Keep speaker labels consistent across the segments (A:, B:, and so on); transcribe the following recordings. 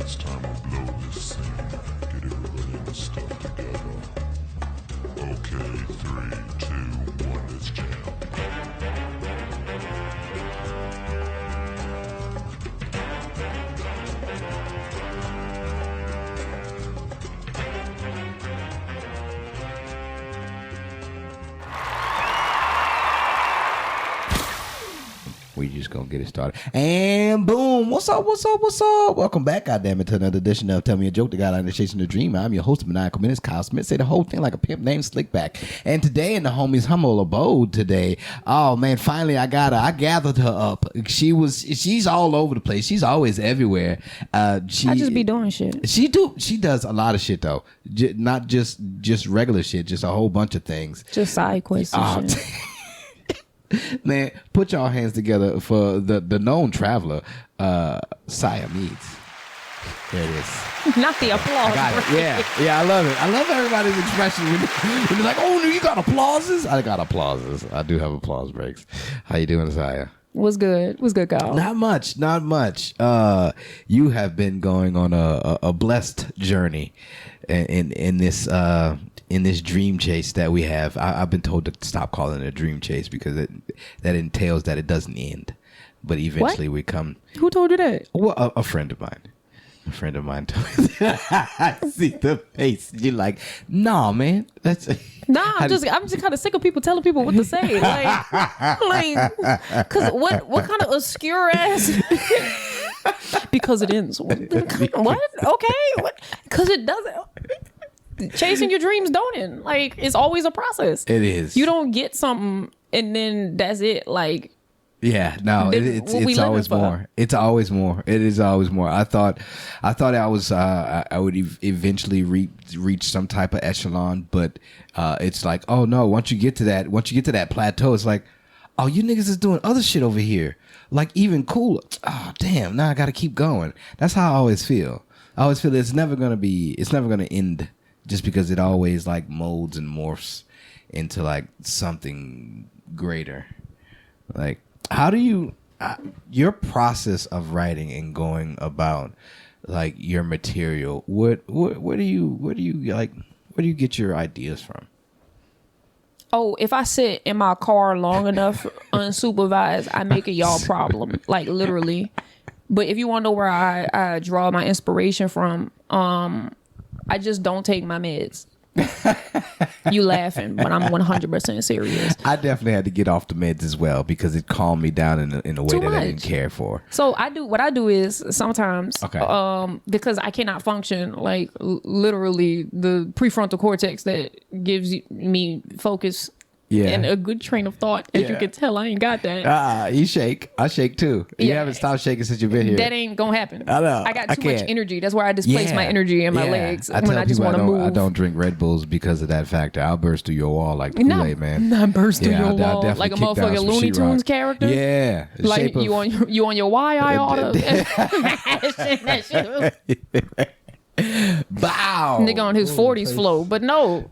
A: It's time to blow this scene. Get everybody in the stuff together. Okay, 3, 2, 1, let's jam.
B: We just gonna get it started. And boom. What's up? Welcome back, goddammit, to another edition of Tell Me a Joke, the guideline chasing the dream. I'm your host of Maniacal Minutes, Kyle Smith. Say the whole thing like a pimp named Slickback. And today in the homies' humble abode today, oh man, finally I gathered her up. She's all over the place. She's always everywhere.
C: I just be doing shit.
B: She does a lot of shit though. Not just regular shit, just a whole bunch of things.
C: Just side quests and shit.
B: Man, put y'all hands together for the known traveler, Saya Meads. There it is.
C: Not the applause.
B: I got it. Yeah, I love it. I love everybody's expression when they're like, "Oh, you got applauses." I got applauses. I do have applause breaks. How you doing, Saya?
C: What's good, Kyle?
B: Not much. You have been going on a blessed journey in this dream chase that we have. I've been told to stop calling it a dream chase because that entails that it doesn't end. But eventually we come.
C: Who told you that?
B: Well, a friend of mine. A friend of mine told me. I see the face. You're like, nah, man. That's
C: I'm just kind of sick of people telling people what to say. Cause what kind of obscure ass? Because it ends. What? Okay. Cause it doesn't. Chasing your dreams don't end. Like, it's always a process.
B: It is.
C: You don't get something and then that's it. Like,
B: yeah, no, it's always more. It's always more. It is always more. I thought I would eventually reach some type of echelon, but it's like, oh no, once you get to that plateau, it's like, oh, you niggas is doing other shit over here, like even cooler. Oh damn, now I got to keep going. That's how I always feel. I always feel it's never gonna end, just because it always like molds and morphs into like something greater, like. How do you your process of writing and going about like your material? Where do you get your ideas from?
C: Oh, if I sit in my car long enough unsupervised, I make it y'all problem, like literally. But if you want to know where I draw my inspiration from, I just don't take my meds. You laughing, but I'm 100% serious.
B: I definitely had to get off the meds as well because it calmed me down in a way that I didn't care for.
C: So what I do is sometimes, because I cannot function, like literally the prefrontal cortex that gives me focus. Yeah. And a good train of thought. As you can tell, I ain't got that.
B: You shake. I shake too. You haven't stopped shaking since you've been here.
C: That ain't gonna happen.
B: I know.
C: I got too much energy. That's where I displace my energy in my legs when I just want to move.
B: I don't drink Red Bulls because of that factor. I'll burst through your wall like the Kool-Aid man.
C: Not burst through your wall like a motherfucking Looney Tunes character.
B: Yeah.
C: Like you on your Y-I auto. That shit.
B: Bow.
C: Nigga on his 40s flow. But no.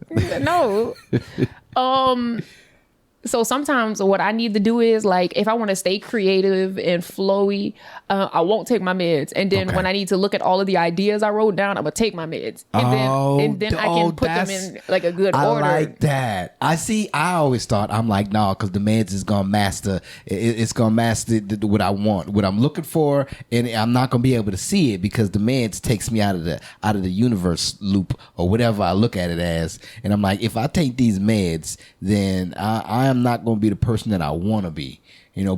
C: So sometimes what I need to do is like, if I want to stay creative and flowy, I won't take my meds. And then when I need to look at all of the ideas I wrote down, I'm gonna take my meds. And then I can put them in like a good order.
B: I like that. I always thought, I'm like, no, because the meds is gonna master. It's gonna master what I want, what I'm looking for, and I'm not gonna be able to see it because the meds takes me out of the universe loop or whatever I look at it as. And I'm like, if I take these meds, then I am not going to be the person that I want to be,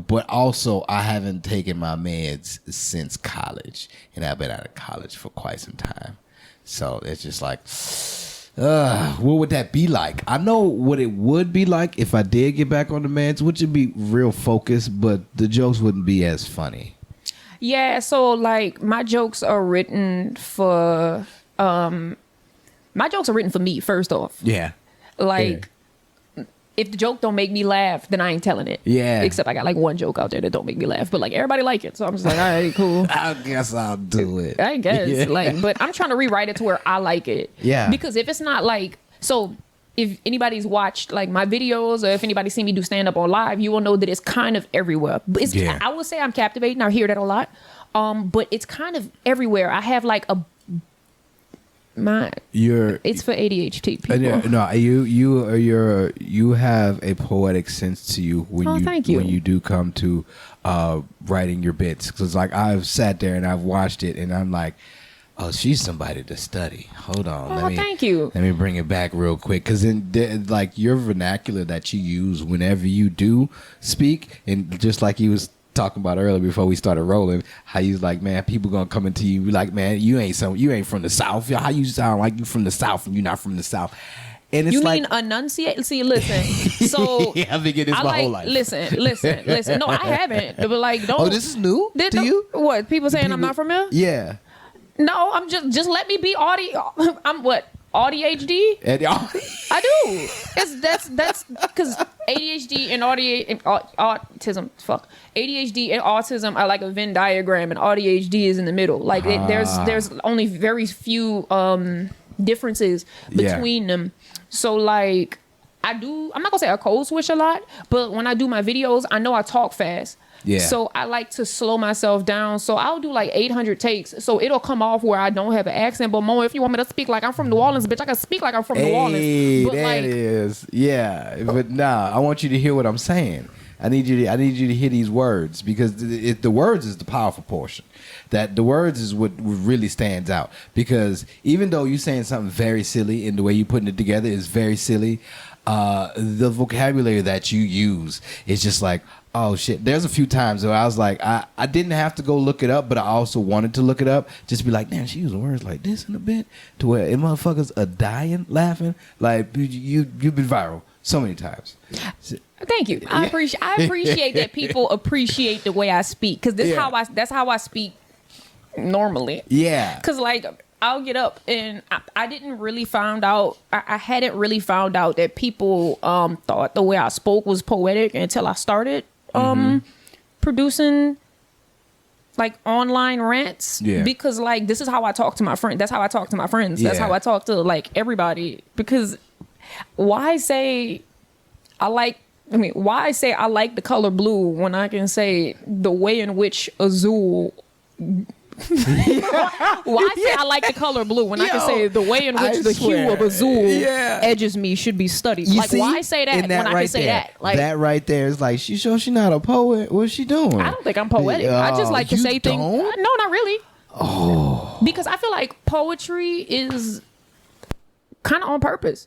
B: but also I haven't taken my meds since college, and I've been out of college for quite some time. So it's just like, what would that be like? I know what it would be like if I did get back on the meds, which would be real focused, but the jokes wouldn't be as funny.
C: Yeah. So like my jokes are written for me first off.
B: Yeah.
C: Like, if the joke don't make me laugh, then I ain't telling it.
B: Yeah.
C: Except I got like one joke out there that don't make me laugh, but like everybody like it, so I'm just like, all right, cool.
B: I guess I'll do it.
C: I guess but I'm trying to rewrite it to where I like it.
B: Yeah.
C: Because if it's not like, so if anybody's watched like my videos or if anybody's seen me do stand up or live, you will know that it's kind of everywhere. But I will say I'm captivating. I hear that a lot. But it's kind of everywhere. I have like it's for ADHD people.
B: No, you have a poetic sense to you when you do come to writing your bits. Because like I've sat there and I've watched it and I'm like, oh, she's somebody to study. Hold on,
C: thank you.
B: Let me bring it back real quick, because like your vernacular that you use whenever you do speak, and just like you was talking about earlier before we started rolling, how you like, man, people gonna come into you be like, man, you ain't from the South. How you sound like you from the South and you're not from the South. And it's
C: you
B: like,
C: mean enunciate? See, listen. So
B: yeah, I've been getting this my whole life.
C: Listen. No, I haven't. But like, don't.
B: Oh, this is new to you?
C: What people saying? I'm not from here?
B: Yeah.
C: No, I'm just let me be audio. I'm what? ADHD? I do. That's because ADHD and autism. Fuck. ADHD and autism are like a Venn diagram, and ADHD is in the middle. Like there's only very few differences between them. So like I'm not gonna say I code switch a lot, but when I do my videos, I know I talk fast. Yeah. So I like to slow myself down. So I'll do like 800 takes. So it'll come off where I don't have an accent. But Mo, if you want me to speak like I'm from New Orleans, bitch, I can speak like I'm from New Orleans. But
B: that is. Yeah. But nah, I want you to hear what I'm saying. I need you to hear these words, because the words is the powerful portion. That the words is what really stands out. Because even though you're saying something very silly and the way you're putting it together is very silly, the vocabulary that you use is just like, oh shit. There's a few times where I was like, I didn't have to go look it up, but I also wanted to look it up. Just be like, damn, she using words like this in a bit to where motherfuckers are dying laughing. Like you've been viral so many times.
C: Thank you. I appreciate that people appreciate the way I speak, because that's how I speak normally. Yeah. Because like I'll get up and I didn't really found out. I hadn't really found out that people thought the way I spoke was poetic until I started producing like online rants. Yeah. Because like this is how I talk to my friend. That's how I talk to my friends. Yeah. That's how I talk to like everybody. Because why say I like the color blue when I can say the way in which Azul. Why say I like the color blue when I can say the way in which the hue of Azul edges me should be studied? Like, why say that when I can say that? Like,
B: that right there is like, she not a poet. What's she doing?
C: I don't think I'm poetic. I just like to say things. No, not really. Oh. Because I feel like poetry is kind of on purpose.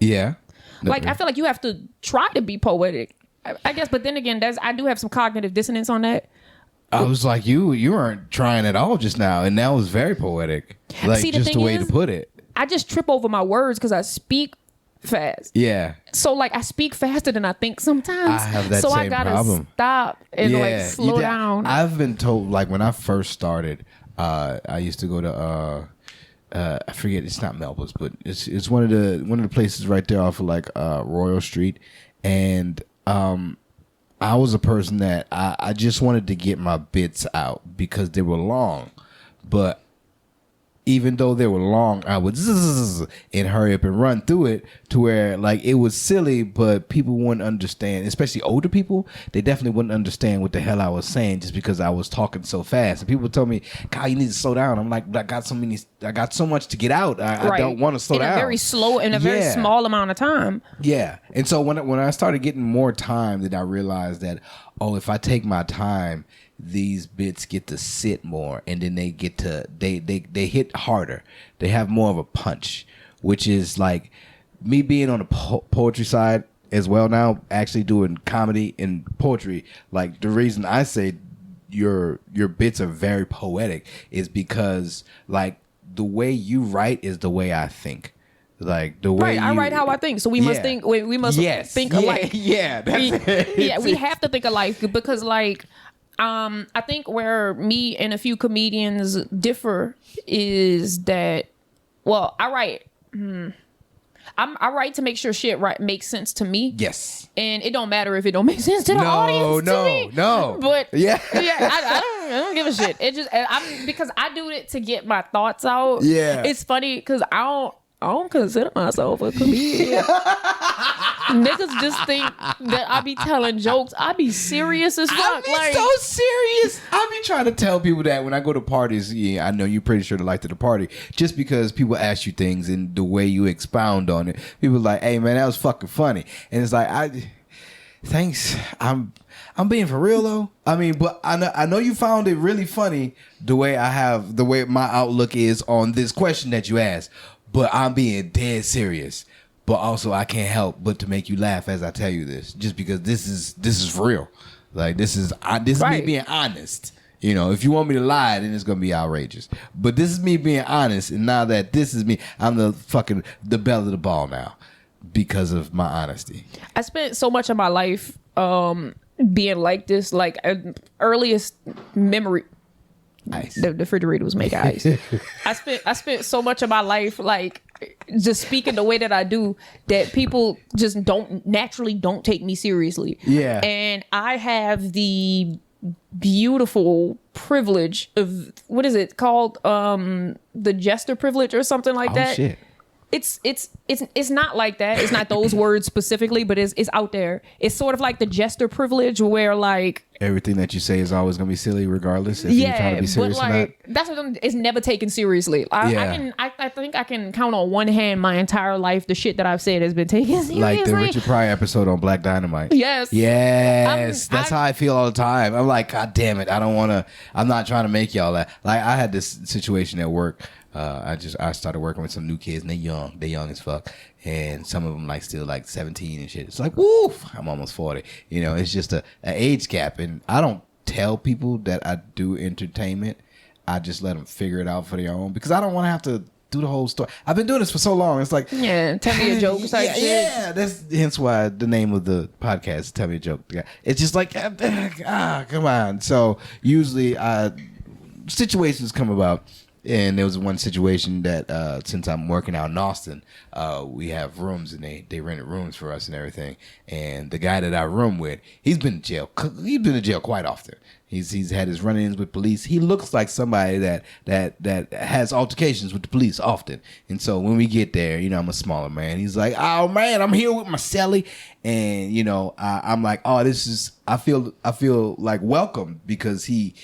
C: Yeah. Like, I feel like you have to try to be poetic, I guess. But then again, I do have some cognitive dissonance on that.
B: I was like, you weren't trying at all just now, and that was very poetic. Like, see, just the way to put it.
C: I just trip over my words because I speak fast. Yeah. So like I speak faster than I think sometimes.
B: I have that same problem. So I gotta
C: stop and like slow down.
B: I've been told, like when I first started, I used to go to I forget, it's not Melba's, but it's one of the places right there off of like Royal Street, and I was a person that I just wanted to get my bits out because they were long. But even though they were long, I would zzz and hurry up and run through it to where like it was silly, but people wouldn't understand, especially older people. They definitely wouldn't understand what the hell I was saying just because I was talking so fast. And people told me, "God, you need to slow down." I'm like, I got so much to get out. I don't want to slow down.
C: In a very small amount of time.
B: Yeah. And so when I started getting more time, then I realized that, oh, if I take my time, these bits get to sit more, and then they get to they hit harder. They have more of a punch, which is like me being on the poetry side as well now, actually doing comedy and poetry. Like the reason I say your bits are very poetic is because like the way you write is the way I think. Like the way
C: I write how I think, so we must think. We must think alike.
B: Yeah,
C: we have to think alike because like. I think where me and a few comedians differ is that, well, I write. I write to make sure shit makes sense to me. Yes. And it don't matter if it don't make sense to the audience.
B: No.
C: But I don't give a shit. It just because I do it to get my thoughts out. Yeah. It's funny because I don't consider myself a comedian. Niggas just think that I be telling jokes. I be serious as fuck.
B: I be
C: like
B: so serious. I be trying to tell people that when I go to parties, yeah, I know you're pretty sure to like to the party. Just because people ask you things and the way you expound on it, people are like, hey man, that was fucking funny. And it's like, thanks. I'm being for real though. I mean, but I know you found it really funny the way my outlook is on this question that you asked. But I'm being dead serious. But also, I can't help but to make you laugh as I tell you this, just because this is real. Like this is me being honest. You know, if you want me to lie, then it's gonna be outrageous. But this is me being honest, and now that this is me, I'm the belle of the ball now because of my honesty.
C: I spent so much of my life being like this. Like earliest memory.
B: Ice.
C: The refrigerator was making ice. I spent so much of my life like just speaking the way that I do that people just don't take me seriously.
B: Yeah.
C: And I have the beautiful privilege of what is it called? The jester privilege or something like that.
B: Shit.
C: It's not like that. It's not those words specifically, but it's out there. It's sort of like the jester privilege where like
B: everything that you say is always gonna be silly regardless if you're trying to be serious
C: but like
B: or not.
C: that's what it's never taken seriously. I think I can count on one hand my entire life the shit that I've said has been taken seriously.
B: Like the Richard Pryor episode on Black Dynamite.
C: Yes.
B: That's how I feel all the time. I'm like, God damn it, I'm not trying to make y'all laugh. Like I had this situation at work. I started working with some new kids and they're young as fuck, and some of them like still like 17 and shit. It's like, woof, I'm almost 40. You know, it's just a age gap, and I don't tell people that I do entertainment. I just let them figure it out for their own because I don't want to have to do the whole story. I've been doing this for so long. It's like,
C: yeah, tell me a joke.
B: Yeah, that's hence why the name of the podcast is Tell Me a Joke. It's just like, come on. So usually situations come about. And there was one situation that since I'm working out in Austin, we have rooms and they rented rooms for us and everything. And the guy that I room with, he's been in jail. He's been in jail quite often. He's had his run-ins with police. He looks like somebody that has altercations with the police often. And so when we get there, you know, I'm a smaller man. He's like, oh man, I'm here with my celly. And you know, I'm like, oh, I feel like welcome because he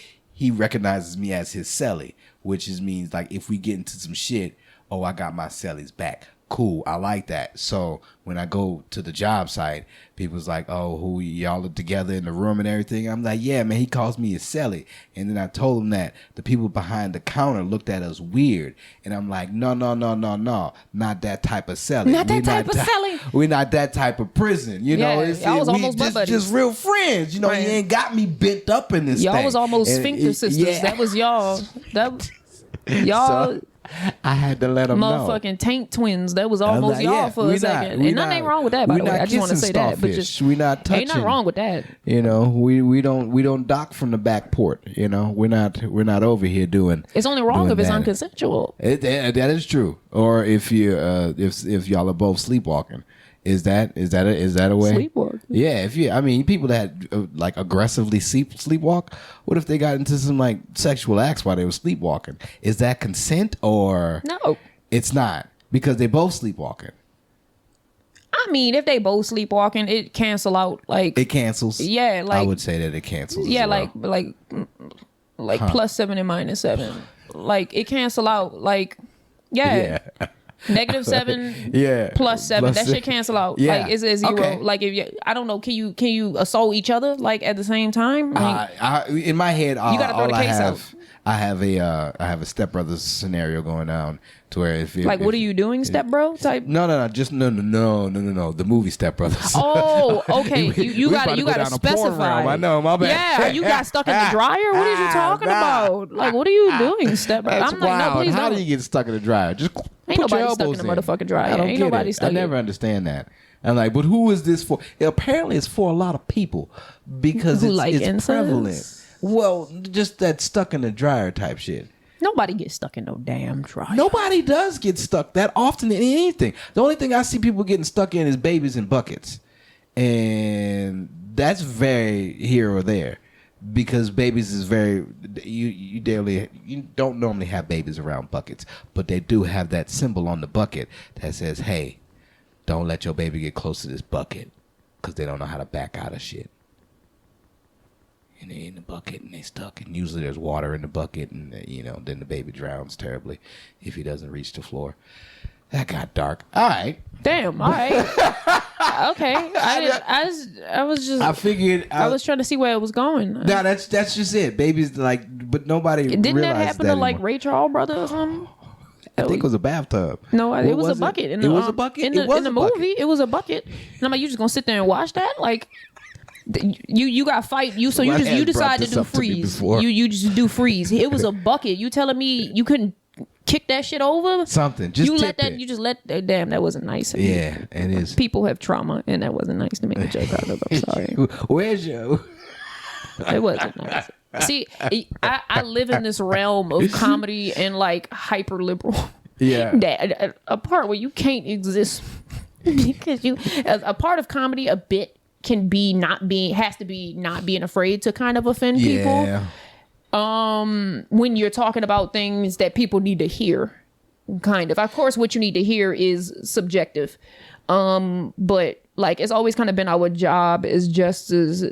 B: recognizes me as his celly. Which means like if we get into some shit, oh, I got my cellies back. Cool, I like that. So when I go to the job site, people's like, oh, who y'all are together in the room and everything? I'm like, yeah, man, he calls me a celly. And then I told him that the people behind the counter looked at us weird. And I'm like, no, not that type of celly.
C: Not that type of celly.
B: We're not that type of prison. You know, just real friends. You know,
C: right.
B: He ain't got me bent up in this
C: y'all
B: thing.
C: Was almost sphincter sisters.
B: Yeah.
C: That was y'all. Y'all.
B: So, I had to let them know.
C: Motherfucking tank twins. That was almost y'all for a second. And nothing wrong with that, by the way. I just want to say that. But just
B: we not touching.
C: Ain't nothing wrong with that.
B: You know, we don't dock from the back port. You know, we're not over here doing.
C: It's only wrong if it's unconsensual.
B: That is true. Or if you if y'all are both sleepwalking. Is that a way?
C: Sleepwalk.
B: Yeah, people that like aggressively sleepwalk. What if they got into some like sexual acts while they were sleepwalking? Is that consent or
C: no?
B: It's not because they both sleepwalking.
C: I mean, if they both sleepwalking, it cancel out like
B: it cancels.
C: Yeah, like
B: I would say that it cancels.
C: Yeah,
B: as well.
C: like +7 and -7. Like it cancel out. Like yeah. -7,
B: yeah,
C: +7. That shit cancel out.
B: Yeah.
C: Like it's a 0.
B: Okay.
C: Like if you, I don't know, can you assault each other like at the same time? Like,
B: in my head,
C: you gotta throw the case out.
B: I have a stepbrother scenario going down to where if
C: what are you doing, stepbro? Type.
B: No, just no. The movie Step Brothers.
C: Oh, okay. You gotta specify.
B: I know, my bad.
C: Yeah, you got stuck in the dryer. What are you talking about? Like, what are you doing, step bro?
B: I'm like, no, please
C: How
B: do you get stuck in the dryer? Just
C: ain't
B: put your
C: nobody stuck in
B: elbows
C: the motherfucking dryer.
B: I don't
C: Ain't
B: get
C: nobody
B: it.
C: stuck.
B: I never understand that. I'm like, but who is this for? Apparently, it's for a lot of people because it's prevalent. Well, just that stuck in the dryer type shit.
C: Nobody gets stuck in no damn dryer.
B: Nobody does get stuck that often in anything. The only thing I see people getting stuck in is babies in buckets. And that's very here or there. Because babies is very... You don't normally have babies around buckets. But they do have that symbol on the bucket that says, hey, don't let your baby get close to this bucket because they don't know how to back out of shit. And they in the bucket and they stuck, and usually there's water in the bucket, and then the baby drowns terribly if he doesn't reach the floor. That got dark. All right.
C: Damn. All right. Okay. I was trying to see where it was going.
B: No, that's just it. Babies but nobody.
C: Didn't that happen to like Ray Charles brother or something?
B: I think it was a bathtub.
C: No, it was a bucket.
B: It was a bucket.
C: In the movie, it was a bucket. And I'm like, you just gonna sit there and watch that? Like, you got fight you, so you decide to do freeze. You just do freeze. It was a bucket. You telling me you couldn't kick that shit over?
B: Something. Just
C: you
B: tip
C: let that.
B: it.
C: You just let. Damn, that wasn't nice.
B: Yeah, it is.
C: People have trauma, and that wasn't nice to make a joke out of. I'm sorry.
B: Where's Joe?
C: It wasn't nice. See, I live in this realm of comedy and like hyper liberal.
B: Yeah.
C: That a part where you can't exist because a part of comedy, a bit can be not being afraid to kind of offend people. When you're talking about things that people need to hear, kind of course what you need to hear is subjective, but like it's always kind of been our job as justers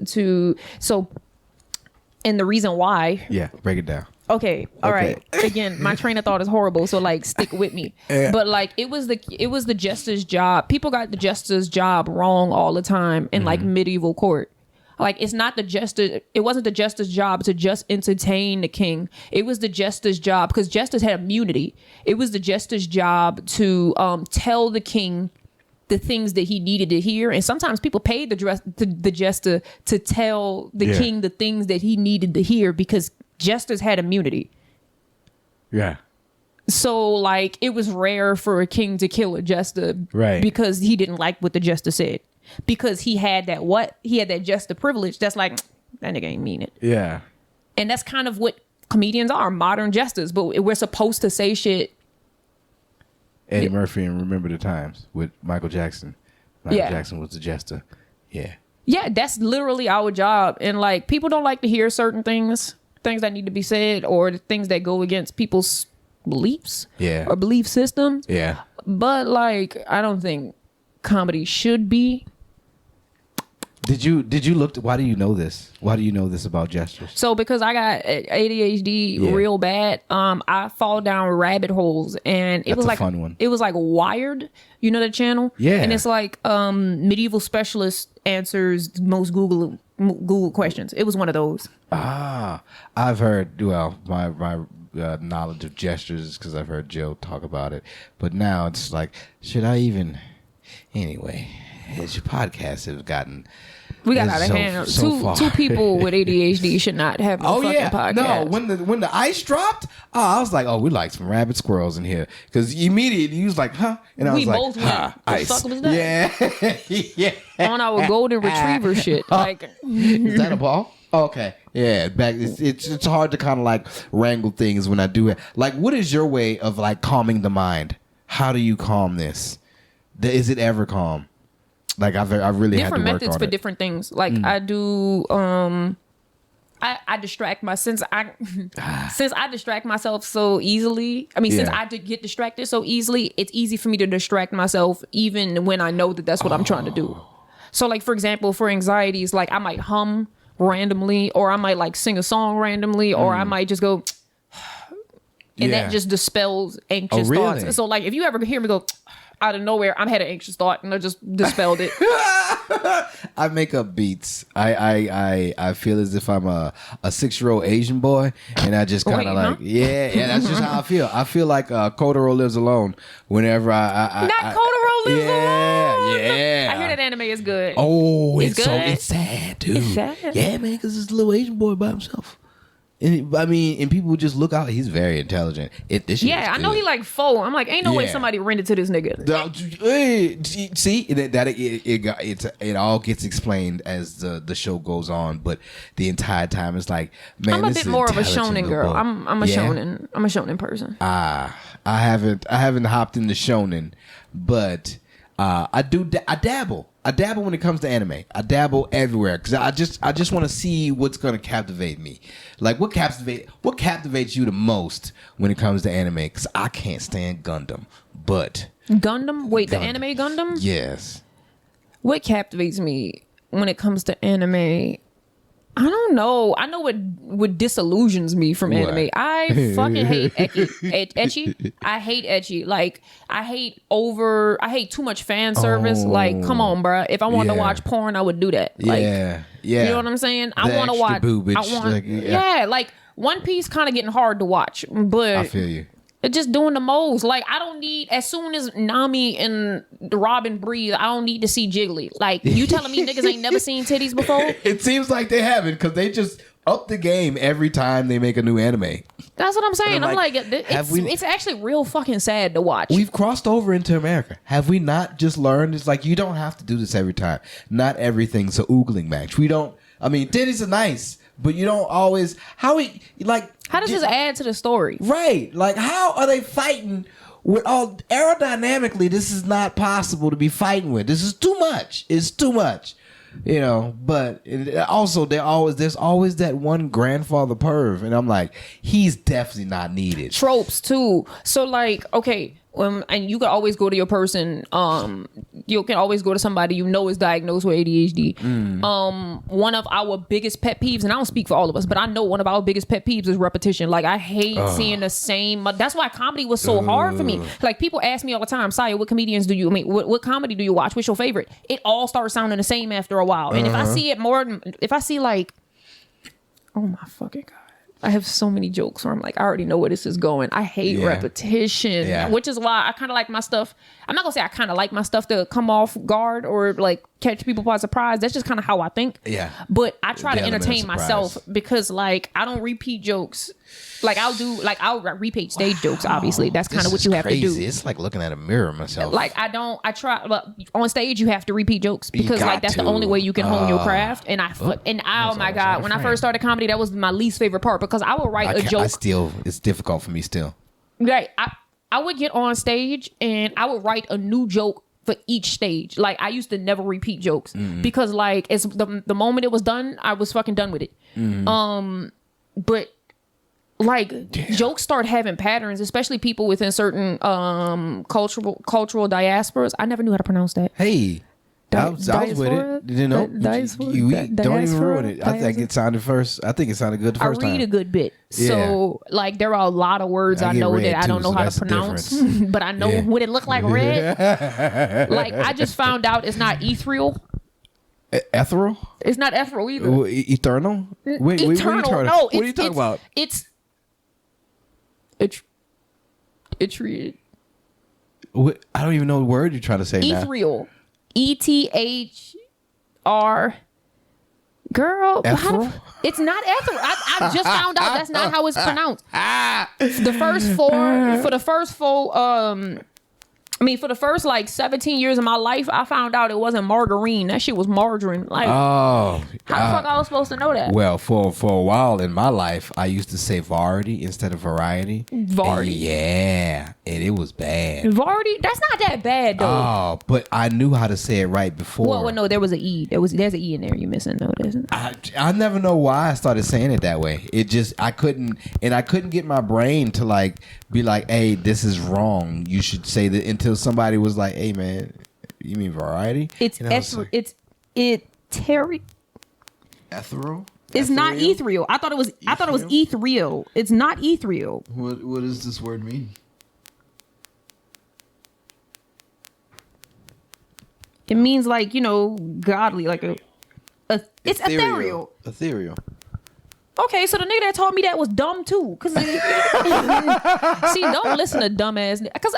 C: and the reason why.
B: Yeah, break it down.
C: Okay, all right. Again, my train of thought is horrible, so like stick with me. But like it was the jester's job. People got the jester's job wrong all the time in like medieval court. Like it wasn't the jester's job to just entertain the king. It was the jester's job because jesters had immunity. It was the jester's job to tell the king the things that he needed to hear, and sometimes people paid the jester to tell the king the things that he needed to hear because jesters had immunity.
B: Yeah.
C: So like it was rare for a king to kill a jester,
B: right? Because
C: he didn't like what the jester said, because he had that jester privilege. That's like that nigga ain't mean it.
B: Yeah.
C: And that's kind of what comedians are, modern jesters. But we're supposed to say shit.
B: Eddie Murphy and Remember the Times with Michael Jackson. Michael Jackson was the jester. Yeah. Yeah,
C: that's literally our job. And like people don't like to hear certain things that need to be said, or the things that go against people's beliefs or belief systems.
B: Yeah.
C: But like I don't think comedy should be.
B: Did you look? Why do you know this? Why do you know this about gestures?
C: So because I got ADHD real bad, I fall down rabbit holes, and it was like a fun one. It was like Wired, you know the channel?
B: Yeah.
C: And it's like medieval specialist answers most Google questions. It was one of those.
B: I've heard. Well, my knowledge of gestures because I've heard Joe talk about it, but now it's like, should I even? Anyway, as your podcasts have gotten.
C: We got out of hand. Two people with ADHD should not have a fucking podcast.
B: No, when the ice dropped, I was like, we like some rabbit squirrels in here. Because immediately you was like, huh? And I was like,
C: both went,
B: ice.
C: The fuck was that?
B: Yeah.
C: On our golden retriever shit. Like,
B: is that a ball? Okay. Yeah, back. It's hard to kind of like wrangle things when I do it. Like, what is your way of like calming the mind? How do you calm this? Is it ever calm? Like I really had to work on it.
C: Different methods for different things. Like I do. I distract since I distract myself so easily. I mean, since I get distracted so easily, it's easy for me to distract myself even when I know that that's what I'm trying to do. So, like for example, for anxieties, like I might hum randomly, or I might like sing a song randomly, or I might just go, and that just dispels anxious thoughts. So, like if you ever hear me go out of nowhere, I'm had an anxious thought and I just dispelled it.
B: I make up beats. I feel as if I'm a 6-year-old Asian boy, and I just kind of like that's just how I feel. I feel like Kotaro Lives Alone whenever
C: Kotaro Lives Alone.
B: Yeah.
C: I hear that anime is good.
B: Oh, it's
C: good.
B: So it's sad, dude.
C: It's sad.
B: Yeah, man, because this little Asian boy by himself. And, I mean, and people just look out. He's very intelligent.
C: I know he like 4. I'm like, ain't no way somebody rented to this nigga.
B: See, it all gets explained as the show goes on, but the entire time it's like, man,
C: I'm a bit more of a shonen girl. I'm a shonen. I'm a shonen person.
B: I haven't hopped into shonen, but I dabble. I dabble when it comes to anime. I dabble everywhere because I just want to see what's going to captivate me. Like what captivates you the most when it comes to anime? Because I can't stand Gundam, but
C: Gundam. Wait, the anime Gundam?
B: Yes.
C: What captivates me when it comes to anime? I don't know. I know what disillusions me from anime. I fucking hate ecchi. I hate ecchi. Like I hate too much fan service. Like, come on, bruh. If I wanted to watch porn, I would do that. Like,
B: yeah.
C: You know what I'm saying? I want to watch.
B: Boobage,
C: like One Piece kind of getting hard to watch, but
B: I feel you.
C: It's just doing the most. Like, I don't need, as soon as Nami and Robin breathe, I don't need to see Jiggly. Like, you telling me niggas ain't never seen titties before?
B: It seems like they haven't, because they just up the game every time they make a new anime.
C: That's what I'm saying. I'm like it's actually real fucking sad to watch.
B: We've crossed over into America. Have we not just learned? It's like, you don't have to do this every time. Not everything's a oogling match. Titties are nice, but you don't always, how does this add to the story? Right. Like, how are they fighting with all aerodynamically? This is not possible to be fighting with. This is too much. It's too much. You know, but also there's always that one grandfather perv, and I'm like, he's definitely not needed.
C: Tropes too. So like, okay, and you can always go to your person. You can always go to somebody you know is diagnosed with ADHD. One of our biggest pet peeves, and I don't speak for all of us, but I know one of our biggest pet peeves is repetition. Like, I hate seeing the same. That's why comedy was so hard for me. Like, people ask me all the time, Saya, what comedians do you? What comedy do you watch? What's your favorite? It all starts sounding the same after a while. And if I see like, oh my fucking God. I have so many jokes where I'm like, I already know where this is going. I hate repetition, which is why I kind of like my stuff. I'm not gonna say I kind of like my stuff to come off guard or like catch people by surprise. That's just kind of how I think. Yeah. But I try to entertain myself because like I don't repeat jokes. Like I'll repeat stage jokes. Obviously, that's kind of what you have to do.
B: It's like looking at a mirror myself.
C: Like I try. Look, on stage, you have to repeat jokes because like that's the only way you can hone your craft. And oh my God, when I first started comedy, that was my least favorite part because I would write a joke.
B: It's difficult for me still.
C: Right. I would get on stage and I would write a new joke for each stage. Like, I used to never repeat jokes because like it's the moment it was done, I was fucking done with it. But like jokes start having patterns, especially people within certain cultural diasporas. I never knew how to pronounce that.
B: Hey, I was with it. You know, don't even ruin it. I think it sounded good the first time.
C: I read a good bit, so like there are a lot of words I know that I don't know how to pronounce, but I know what it looked like read. Like, I just found out it's not ethereal.
B: Ethereal?
C: It's not ethereal either.
B: Eternal?
C: Wait, eternal? No,
B: what are you talking about?
C: It's
B: I don't even know the word you're trying to say now.
C: Ethereal. ETHR. Girl, it's not ethereal. I just found out that's not how it's pronounced. For the first like 17 years of my life, I found out it wasn't margarine. That shit was margarine. Like, how the fuck I was supposed to know that?
B: Well, for a while in my life, I used to say variety instead of variety.
C: Variety.
B: And it was bad.
C: Variety? That's not that bad though.
B: Oh, but I knew how to say it right before.
C: Well, no, there was an E. There's an E in there. You missing? No, there isn't.
B: I never know why I started saying it that way. It just I couldn't get my brain to like be like, hey, this is wrong. You should say that until somebody was like, hey man, you mean variety?
C: It's ethereal.
B: Ethereal?
C: It's not ethereal. I thought it was ethereal. It's not ethereal.
B: What does this word mean?
C: It means like, you know, godly, like it's ethereal.
B: Ethereal.
C: Okay, so the nigga that told me that was dumb too. Cause see, don't listen to dumbass. Cause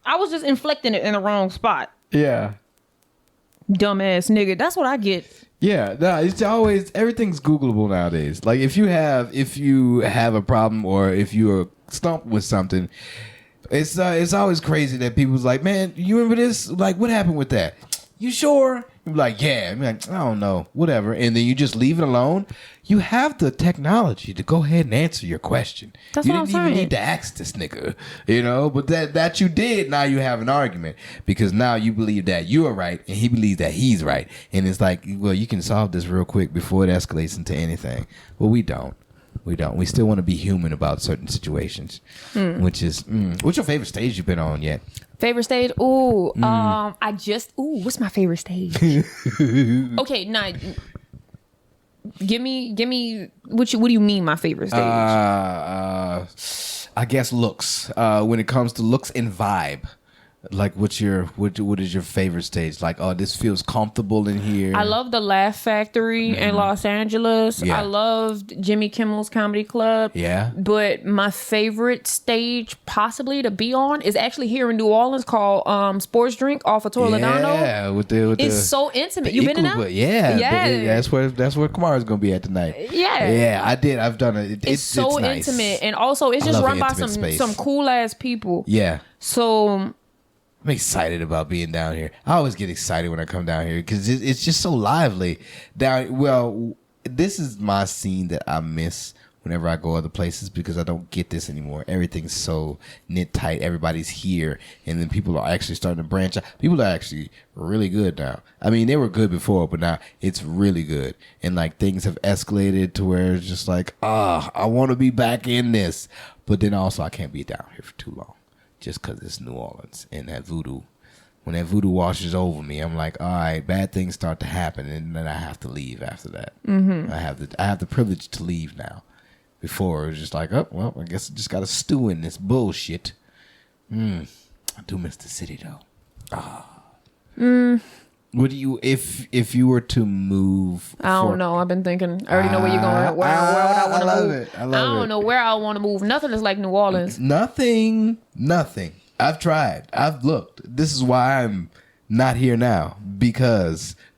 C: I was just inflicting it in the wrong spot.
B: Yeah.
C: Dumbass nigga. That's what I get.
B: Yeah, no, it's always, everything's Googleable nowadays. Like if you have a problem or if you're stumped with something, it's always crazy that people's like, man, you remember this? Like, what happened with that? You sure? You're like, yeah. I'm like, I don't know, whatever. And then you just leave it alone. You have the technology to go ahead and answer your question.
C: That's
B: you
C: what I'm
B: didn't even
C: saying.
B: need to ask this nigga, but that you did. Now you have an argument because now you believe that you are right and he believes that he's right. And it's like, well, you can solve this real quick before it escalates into anything. Well, we don't. We still want to be human about certain situations, which is, what's your favorite stage you've been on yet?
C: Favorite stage? What's my favorite stage? Okay, nah. Give me. What do you mean my favorite stage?
B: I guess looks. When it comes to looks and vibe. Like, what is your favorite stage? Like, oh, this feels comfortable in here.
C: I love the Laugh Factory in Los Angeles.
B: Yeah.
C: I loved Jimmy Kimmel's Comedy Club.
B: Yeah.
C: But my favorite stage possibly to be on is actually here in New Orleans called Sports Drink off of Toledano.
B: Yeah, with the
C: It's so intimate. You been in that?
B: Yeah. That's where Kamara's gonna be at tonight.
C: Yeah.
B: I did. I've done it.
C: It's so
B: nice.
C: intimate, and also it's just
B: love
C: run
B: an
C: by
B: intimate
C: some
B: space.
C: cool ass people.
B: Yeah.
C: So
B: I'm excited about being down here. I always get excited when I come down here because it's just so lively. This is my scene that I miss whenever I go other places because I don't get this anymore. Everything's so knit tight. Everybody's here, and then people are actually starting to branch out. People are actually really good now. I mean, they were good before, but now it's really good. And like things have escalated to where it's just like, I want to be back in this, but then also I can't be down here for too long. Just because it's New Orleans and that voodoo. When that voodoo washes over me, I'm like, all right, bad things start to happen, and then I have to leave after that. Mm-hmm. I have the privilege to leave now. Before it was just like, oh, well, I guess I just got to stew in this bullshit. I do miss the city though. Would you, if you were to move?
C: I don't know. I've been thinking. I already know where you're going. Where would I want to move?
B: I
C: don't know where I want to move. Nothing is like New Orleans.
B: Nothing. I've tried. I've looked. This is why I'm not here now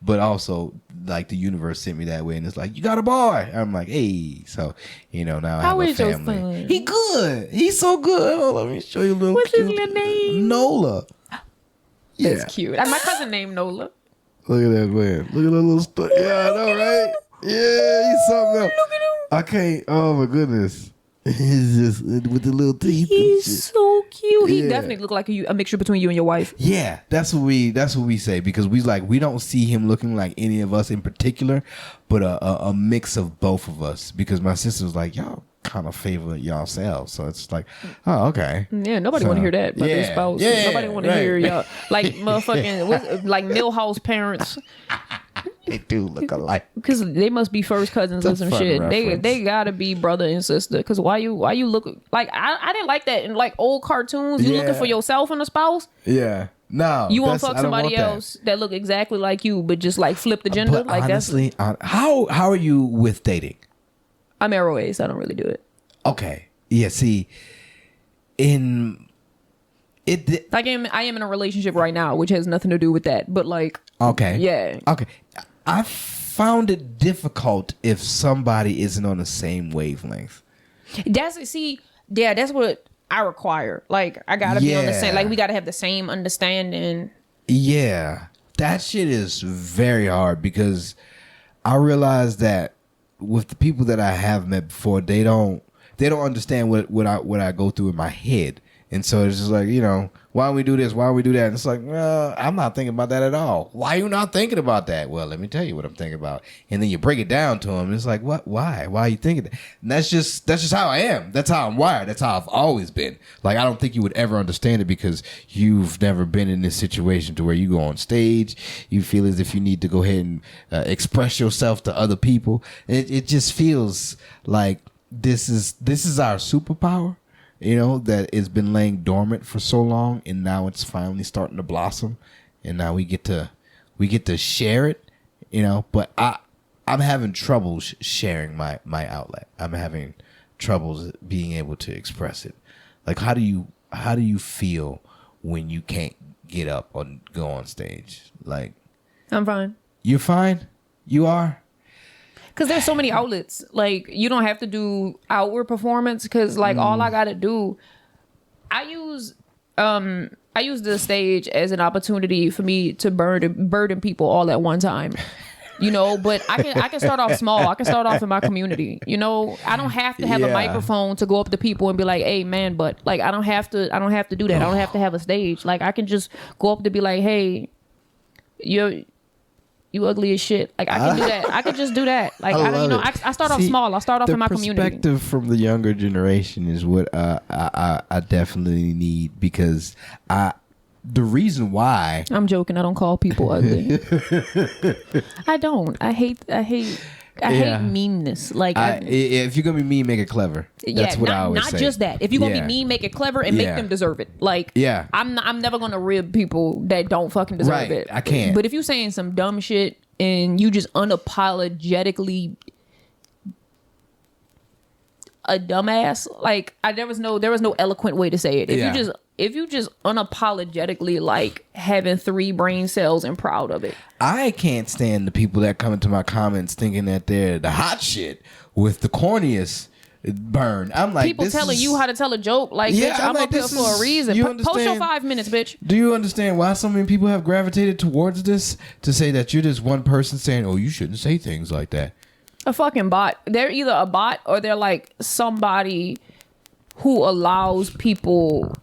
B: but also like the universe sent me that way, and it's like, you got a boy. I'm like, hey, so now I have a family.
C: Your son?
B: He good. He's so good. Hold on, let me show you a little.
C: What's
B: cute
C: his little name?
B: Nola. Yeah.
C: That's cute. My cousin named Nola.
B: Look at that man. Look at that little stuff. Yeah, I know, right? Yeah, he's something else.
C: Look at him.
B: I can't. Oh my goodness. He's just with the little teeth.
C: He's so cute. He
B: Yeah.
C: definitely looked like a mixture between you and your wife.
B: Yeah, that's what we say because we don't see him looking like any of us in particular, but a mix of both of us. Because my sister was like, y'all kind of favor yourselves, so it's like, oh, okay.
C: Yeah, nobody want to hear that. But their spouse.
B: Yeah,
C: nobody want to hear y'all like motherfucking like Millhouse parents.
B: They do look alike.
C: Because they must be first cousins or some
B: fun
C: shit.
B: reference.
C: They gotta be brother and sister. Because why you look like I didn't like that in like old cartoons. You looking for yourself and a spouse.
B: Yeah. No.
C: You won't fuck
B: I don't
C: somebody
B: want that.
C: else that look exactly like you, but just like flip the gender.
B: But
C: like
B: honestly, how are you with dating?
C: I'm arrow A, so I don't really do it.
B: Okay. Yeah. See, I am
C: in a relationship right now, which has nothing to do with that. But like,
B: okay.
C: Yeah.
B: Okay. I found it difficult if somebody isn't on the same wavelength.
C: That's what I require. Like, I gotta be on the same. Like, we gotta have the same understanding.
B: Yeah, that shit is very hard because I realize that with the people that I have met before, they don't understand what I go through in my head. And so it's just like, why don't we do this? Why don't we do that? And it's like, well, I'm not thinking about that at all. Why are you not thinking about that? Well, let me tell you what I'm thinking about. And then you break it down to them. And it's like, what? Why? Why are you thinking that? And that's just how I am. That's how I'm wired. That's how I've always been. Like, I don't think you would ever understand it because you've never been in this situation to where you go on stage. You feel as if you need to go ahead and express yourself to other people. It just feels like this is our superpower. That it's been laying dormant for so long, and now it's finally starting to blossom, and now we get to share it, But I'm having trouble sharing my outlet. I'm having troubles being able to express it. Like, how do you feel when you can't get up or go on stage? Like,
C: I'm fine.
B: You're fine. You are.
C: Because there's so many outlets. Like, you don't have to do outward performance because, like, all I got to do, I use I use the stage as an opportunity for me to burden people all at one time. But I can start off small. I can start off in my community. I don't have to have a microphone to go up to people and be like, "Hey, man," but like I don't have to do that. I don't have to have a stage. Like I can just go up to be like, "Hey, you ugly as shit." Like I can do that. I can just do that. Like I start off small. I start off in my community.
B: The perspective from the younger generation is what I definitely need, because the reason why
C: I'm joking. I don't call people ugly. I don't. I hate meanness. Like
B: if you're gonna be mean, make it clever. That's what I always say.
C: Not just that. If you're gonna be mean, make it clever and make them deserve it. Like I'm never gonna rib people that don't fucking deserve it.
B: I can't.
C: But if you're saying some dumb shit and you just unapologetically a dumbass, like there was no eloquent way to say it. If you just unapologetically like having 3 brain cells and proud of it.
B: I can't stand the people that come into my comments thinking that they're the hot shit with the corniest burn. I'm like,
C: people telling you how to tell a joke. Like, bitch, I'm up here for a reason. Post your 5 minutes, bitch.
B: Do you understand why so many people have gravitated towards this? To say that you're just one person saying, "Oh, you shouldn't say things like that."
C: A fucking bot. They're either a bot or they're like somebody who allows people.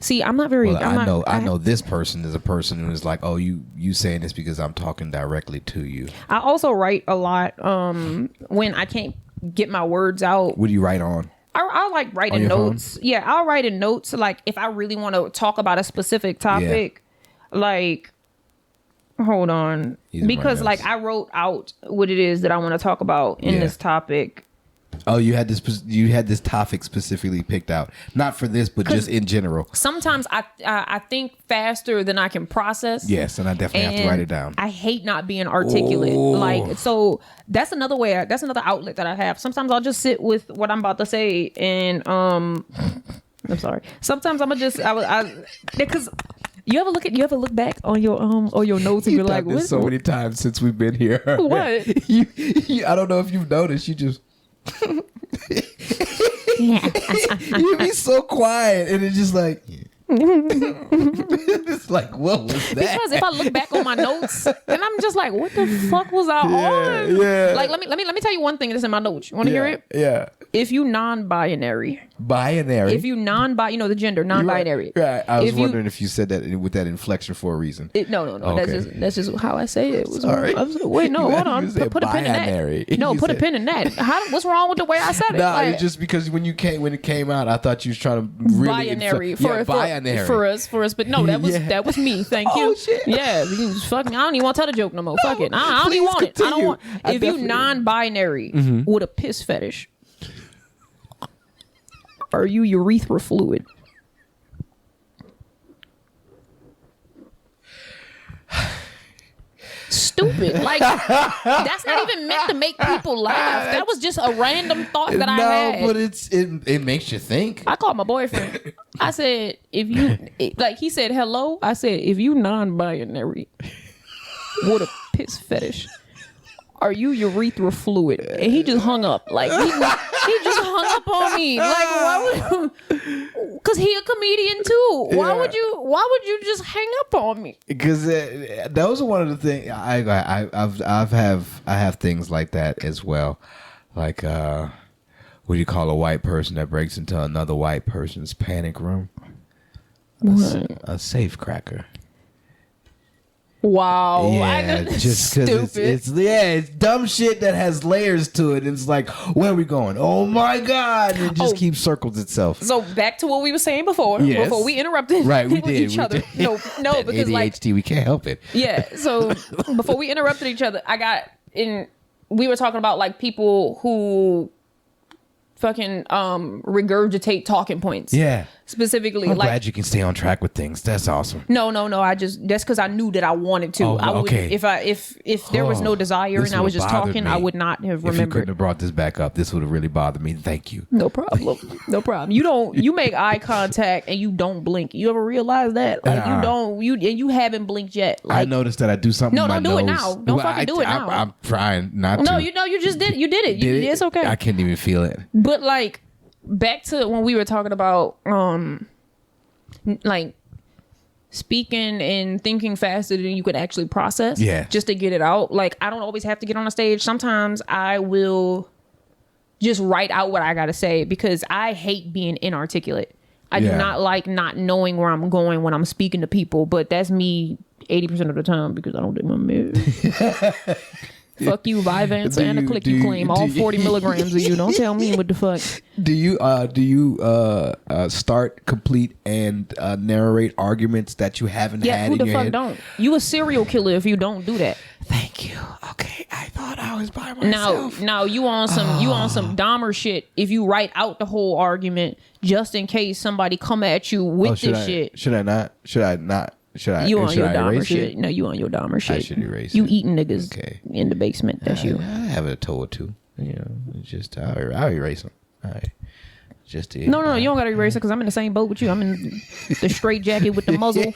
C: See, I'm not very.
B: Well, I know this person is a person who is like, "Oh, you saying this because I'm talking directly to you."
C: I also write a lot. When I can't get my words out.
B: What do you write on?
C: I like writing notes. Phone? Yeah, I'll write in notes. Like if I really want to talk about a specific topic, like. Hold on, because like I wrote out what it is that I want to talk about in this topic.
B: Oh, you had this topic specifically picked out, not for this, but just in general.
C: Sometimes I think faster than I can process.
B: Yes, and I definitely have to write it down.
C: I hate not being articulate. Like, so that's another way. That's another outlet that I have. Sometimes I'll just sit with what I'm about to say, and I'm sorry. Sometimes I'm gonna just because. You ever look back on your notes and you're like, what?
B: So many times since we've been here.
C: What?
B: you, I don't know if you've noticed. You just you be so quiet, and it's just like. It's like, what was that?
C: Because if I look back on my notes, and I'm just like, what the fuck was I on?
B: Yeah.
C: Like, let me tell you one thing that's in my notes. You want to hear it?
B: Yeah.
C: If you non-binary.
B: Binary.
C: If you the gender, non-binary.
B: Right. I was wondering if you said that with that inflection for a reason.
C: No. Okay. That's just how I say it.
B: Sorry.
C: Wait, no, hold on. Put a pin in that. No, put a pin in that. What's wrong with the way I said it?
B: Nah, it's just because when it came out, I thought you was trying to really
C: binary
B: binary
C: for us. But no, that was me. Thank you.
B: Oh shit.
C: Yeah, fucking. I don't even want to tell the joke no more. Fuck it. I don't even want it. I don't want. If you non-binary with a piss fetish. Are you urethra fluid? Stupid. Like, that's not even meant to make people laugh. That was just a random thought that I had.
B: No, but it makes you think.
C: I called my boyfriend. I said, he said hello. I said, if you non-binary with a piss fetish, are you urethra fluid? And he just hung up. Like, he just hung up on me. Like, why would? Because he a comedian too. Why would you just hang up on me?
B: Because those are one of the things I have things like that as well. Like, what do you call a white person that breaks into another white person's panic room? A safe cracker.
C: Wow.
B: Yeah, just because it's dumb shit that has layers to it. And it's like, where are we going? Oh my God. And it just keeps circles itself.
C: So back to what we were saying before we interrupted each other. No, because
B: ADHD, we can't help it.
C: Yeah. So before we interrupted each other, we were talking about like people who fucking regurgitate talking points.
B: Yeah.
C: Specifically,
B: I'm glad you can stay on track with things. That's awesome.
C: No. That's because I knew that I wanted to.
B: Okay.
C: If there was no desire and I was just talking, I would not have remembered.
B: If you couldn't have brought this back up, this would have really bothered me. Thank you.
C: No problem. No problem. You make eye contact and you don't blink. You ever realize that? Like you haven't blinked yet. Like,
B: I noticed that I do something.
C: No,
B: don't
C: do it now. Don't fucking do it now.
B: I'm trying not to.
C: No, you just did. You did it. It's okay.
B: I can't even feel it.
C: But like back to when we were talking about like speaking and thinking faster than you could actually process.
B: Yeah.
C: Just to get it out. Like, I don't always have to get on a stage. Sometimes I will just write out what I gotta say because I hate being inarticulate. I do not like not knowing where I'm going when I'm speaking to people, but that's me 80% of the time because I don't do my meds. Fuck you, Vyvanse and the click you claim. All 40 milligrams of you. Don't tell me what the fuck.
B: Do you start, complete, and narrate arguments that you haven't had in your head? Yeah, who the fuck
C: don't? You a serial killer if you don't do that.
B: Thank you. Okay, I thought I was by myself.
C: Now you on some Dahmer shit. If you write out the whole argument just in case somebody come at you with this shit.
B: Should I not? Should I not?
C: You on your Dahmer shit? No, you on your Dahmer shit.
B: I should erase
C: you
B: it.
C: You eating niggas in the basement. That's you.
B: I have a toe or two. You know, it's just I'll erase them. All right. Just to,
C: no, you don't gotta erase it because I'm in the same boat with you. I'm in the straight jacket with the muzzle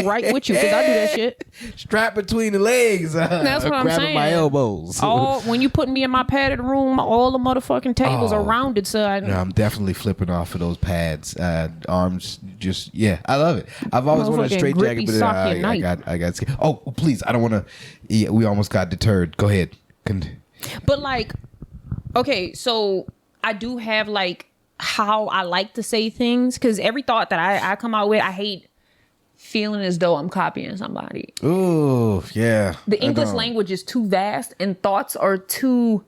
C: right with you because I do that shit.
B: Strapped between the legs.
C: That's what I'm saying.
B: Grabbing my elbows.
C: When you put me in my padded room, all the motherfucking tables are rounded, son.
B: No, I'm definitely flipping off of those pads. Arms, just I love it. I've always wanted a straight jacket, but I got scared. Oh, please, I don't want to. Yeah, we almost got deterred. Go ahead.
C: But like, okay, so I do have like how I like to say things because every thought that I come out with, I hate feeling as though I'm copying somebody.
B: Oh, yeah.
C: The English language is too vast and thoughts are too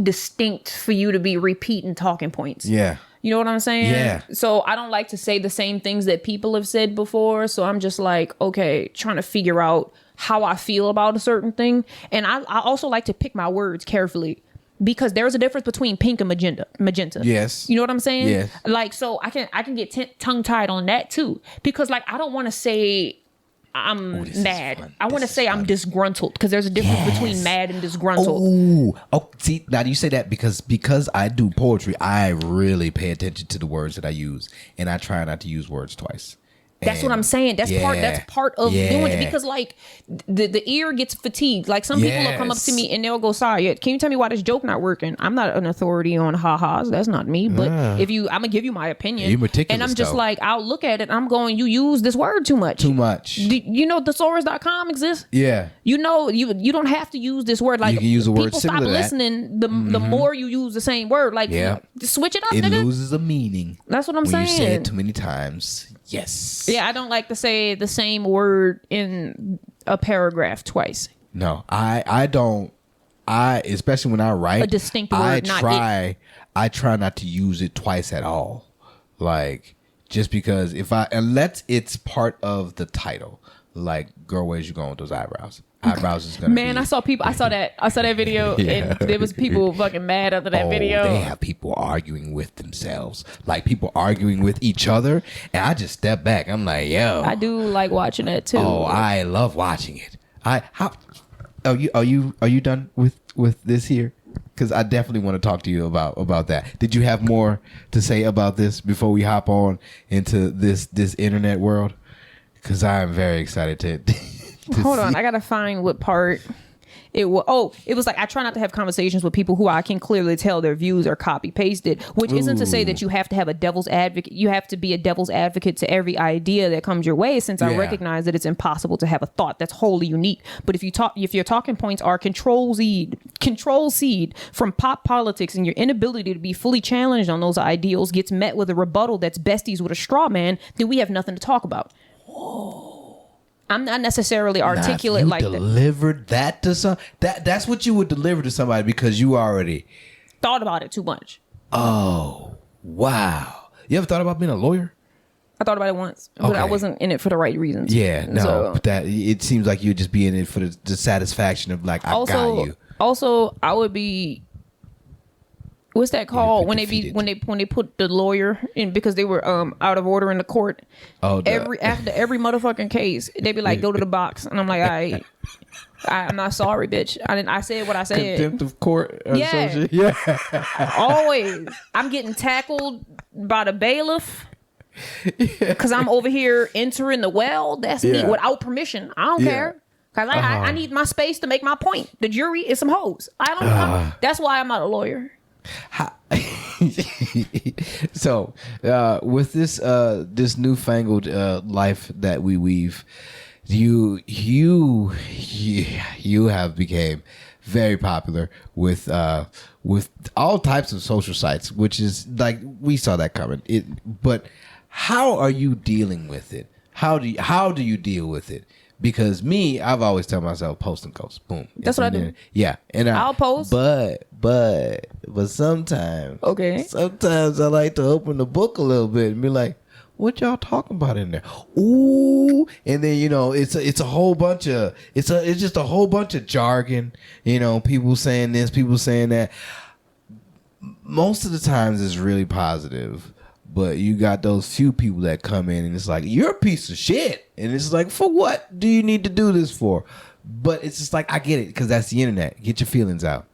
C: distinct for you to be repeating talking points.
B: Yeah.
C: You know what I'm saying?
B: Yeah.
C: So I don't like to say the same things that people have said before. So I'm just like, okay, trying to figure out how I feel about a certain thing. And I also like to pick my words carefully. Because there's a difference between pink and magenta.
B: Yes.
C: You know what I'm saying?
B: Yes.
C: Like, so I can get tongue tied on that too. Because like, I don't want to say I'm mad. I want to say I'm disgruntled because there's a difference between mad and disgruntled.
B: Oh, see, now you say that because I do poetry, I really pay attention to the words that I use. And I try not to use words twice.
C: That's what I'm saying. That's part of doing it because like the ear gets fatigued. Like some people will come up to me and they'll go, "Sorry, can you tell me why this joke not working?" I'm not an authority on ha-has. That's not me. But I'm gonna give you my opinion.
B: You're meticulous,
C: and I'm just
B: though.
C: like, I'll look at it and I'm going, you use this word too much.
B: Too much.
C: You know thesaurus.com exists?
B: Yeah.
C: You know, you don't have to use this word. Like
B: you can use a word
C: people
B: similar
C: stop
B: to that.
C: listening the more you use the same word. Like just switch it up,
B: it
C: nigga.
B: loses a meaning.
C: That's what I'm
B: when
C: saying.
B: You say it too many times. Yes.
C: Yeah, I don't like to say the same word in a paragraph twice.
B: No, I don't. Especially when I write
C: a distinct word.
B: I try not to use it twice at all. Like just because unless it's part of the title, like girl, where's you going with those eyebrows? Eyebrows is gonna.
C: Man, I saw that video, and there was people fucking mad after that video.
B: They have people arguing with themselves, like people arguing with each other, and I just step back. I'm like, yo,
C: I do like watching that too.
B: Oh, I love watching it. Are you done with this here? Because I definitely want to talk to you about that. Did you have more to say about this before we hop on into this internet world? Because I am very excited to
C: Hold on, I gotta find what part it was. Oh, it was like I try not to have conversations with people who I can clearly tell their views are copy pasted. Which isn't to say that you have to have a devil's advocate. You have to be a devil's advocate to every idea that comes your way. Since I recognize that it's impossible to have a thought that's wholly unique. But if your talking points are control seed from pop politics, and your inability to be fully challenged on those ideals gets met with a rebuttal that's besties with a straw man, then we have nothing to talk about. I'm not necessarily articulate like that.
B: You delivered that to some. That's what you would deliver to somebody because you already
C: thought about it too much.
B: Oh, wow. You ever thought about being a lawyer?
C: I thought about it once, but I wasn't in it for the right reasons.
B: Yeah, no, but it seems like you'd just be in it for the satisfaction of like, I got you.
C: Also, I would be. What's that called when they put the lawyer in because they were out of order in the court?
B: Oh,
C: after every motherfucking case, they be like, go to the box, and I'm like, I'm not sorry, bitch. I said what I said.
B: Contempt of court.
C: Yeah. Always. I'm getting tackled by the bailiff because I'm over here entering the well. That's me without permission. I don't care. Cause I need my space to make my point. The jury is some hoes. That's why I'm not a lawyer.
B: So, with this newfangled life that we weave, you have became very popular with all types of social sites, which is like we saw that coming. But how are you dealing with it? How do you deal with it? Because I've always tell myself post and ghost. Boom.
C: That's what I do.
B: Yeah, and
C: I'll post.
B: But sometimes,
C: okay.
B: Sometimes I like to open the book a little bit and be like, "What y'all talking about in there?" Ooh, and then it's a whole bunch of it's just a whole bunch of jargon. People saying this, people saying that. Most of the times it's really positive. But you got those few people that come in and it's like, you're a piece of shit. And it's like, for what do you need to do this for? But it's just like, I get it, because that's the internet. Get your feelings out.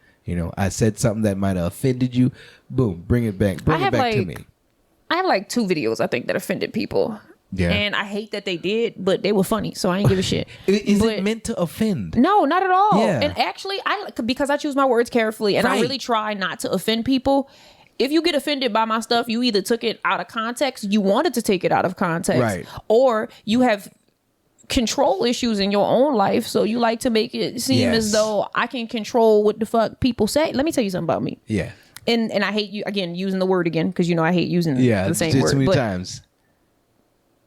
B: I said something that might have offended you. Boom, bring it back. Bring it back to me.
C: I have like 2 videos, I think, that offended people. Yeah. And I hate that they did, but they were funny, so I ain't give a shit.
B: Is it meant to offend?
C: No, not at all.
B: Yeah.
C: And actually, because I choose my words carefully and I really try not to offend people. If you get offended by my stuff, you either took it out of context, you wanted to take it out of context, right, or you have control issues in your own life, so you like to make it seem as though I can control what the fuck people say. Let me tell you something about me. Yeah. And I hate you again using the word again, because I hate using the same word.
B: Too many times.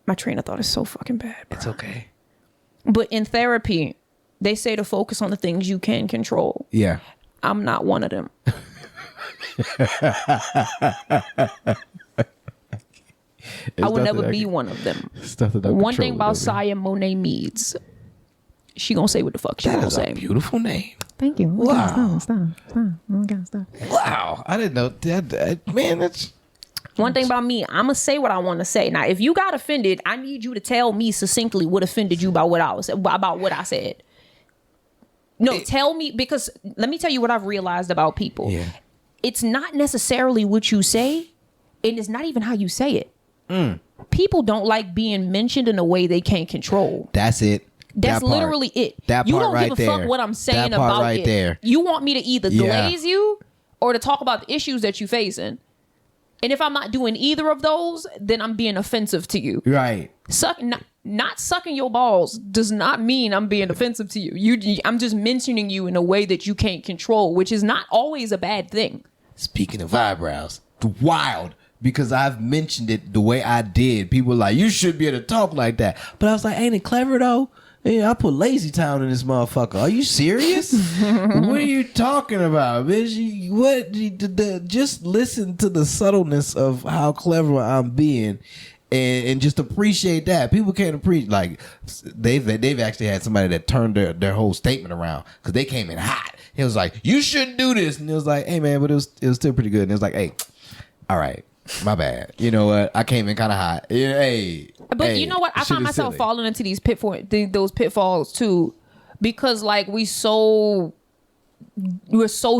C: My train of thought is so fucking bad, bro.
B: It's okay.
C: But in therapy, they say to focus on the things you can control. Yeah. I'm not one of them. I would never be one of them. One thing about Saya Meads, she gonna say what the fuck she gonna say.
B: That is a beautiful name.
C: Thank you.
B: Wow.
C: Stop.
B: Wow. I didn't know that. Man, that's...
C: One thing about me, I'm gonna say what I want to say. Now, if you got offended, I need you to tell me succinctly what offended you about what I said. No, tell me, because let me tell you what I've realized about people. Yeah. It's not necessarily what you say, and it's not even how you say it. People don't like being mentioned in a way they can't control.
B: That's it.
C: That's literally it.
B: That
C: you
B: part
C: don't
B: right
C: give a
B: there.
C: Fuck what I'm saying
B: that part
C: about
B: right
C: it.
B: There.
C: You want me to either glaze you or to talk about the issues that you're facing. And if I'm not doing either of those, then I'm being offensive to you.
B: Right.
C: Not sucking your balls does not mean I'm being offensive to you. I'm just mentioning you in a way that you can't control, which is not always a bad thing.
B: Speaking of eyebrows, wild, because I've mentioned it the way I did. People are like, you should be able to talk like that. But I was like, ain't it clever though? Yeah, I put Lazy Town in this motherfucker. Are you serious? What are you talking about, bitch? Just listen to the subtleness of how clever I'm being. And just appreciate that. People can't appreciate, like, they've actually had somebody that turned their whole statement around because they came in hot. It was like, you shouldn't do this. And it was like, hey, man, but it was still pretty good. And it was like, hey, all right, my bad. You know what? I came in kind of hot. But
C: you know what? I find myself falling into those pitfalls too, because like we're so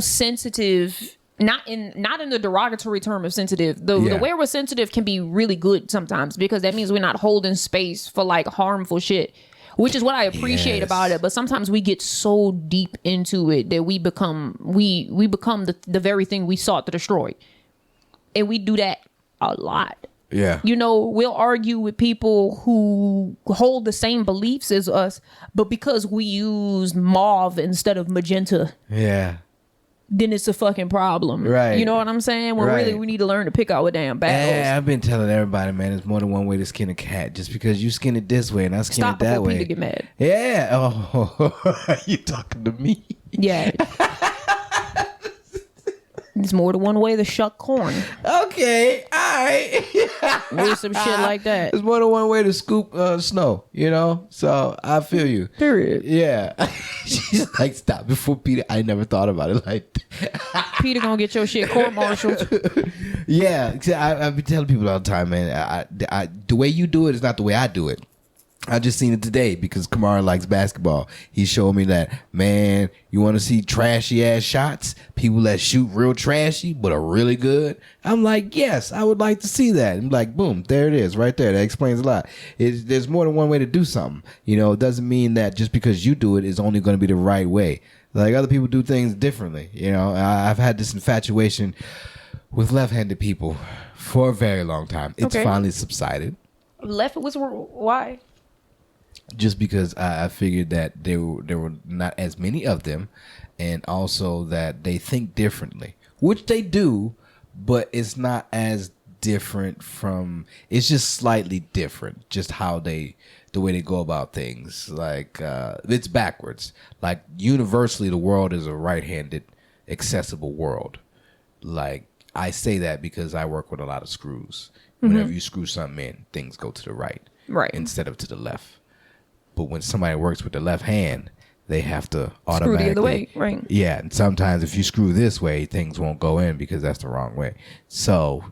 C: sensitive. Not in the derogatory term of sensitive. The way we're sensitive can be really good sometimes, because that means we're not holding space for like harmful shit, which is what I appreciate about it. But sometimes we get so deep into it that we become the very thing we sought to destroy, and we do that a lot. Yeah. We'll argue with people who hold the same beliefs as us, but because we use mauve instead of magenta. Yeah. Then it's a fucking problem. Right. You know what I'm saying? When really we need to learn to pick our damn battles.
B: Yeah, I've been telling everybody, man, there's more than one way to skin a cat. Just because you skin it this way and I skin it that way.
C: Stop before Peter get mad.
B: Yeah. Oh, you talking to me?
C: Yeah. There's more than one way to shuck corn.
B: Okay, all right.
C: Or some shit like that.
B: There's more than one way to scoop snow, So I feel you.
C: Period.
B: Yeah. She's like, stop before Peter. I never thought about it like that.
C: Peter gonna get your shit court-martialed.
B: Yeah, I be telling people all the time, man. The way you do it is not the way I do it. I just seen it today because Kamara likes basketball. He showed me that, man, you want to see trashy ass shots? People that shoot real trashy but are really good? I'm like, yes, I would like to see that. I'm like, boom, there it is right there. That explains a lot. There's more than one way to do something. It doesn't mean that just because you do it is only going to be the right way. Like other people do things differently. I've had this infatuation with left-handed people for a very long time. It's finally subsided.
C: Left was why?
B: Just because I figured that there were not as many of them, and also that they think differently, which they do, but it's not as different from. It's just slightly different, just how the way they go about things. Like it's backwards. Like universally, the world is a right-handed, accessible world. Like I say that because I work with a lot of screws. Whenever you screw something in, things go to the right instead of to the left. But when somebody works with the left hand, they have to automatically
C: screw the other way, right?
B: Yeah, and sometimes if you screw this way, things won't go in because that's the wrong way. So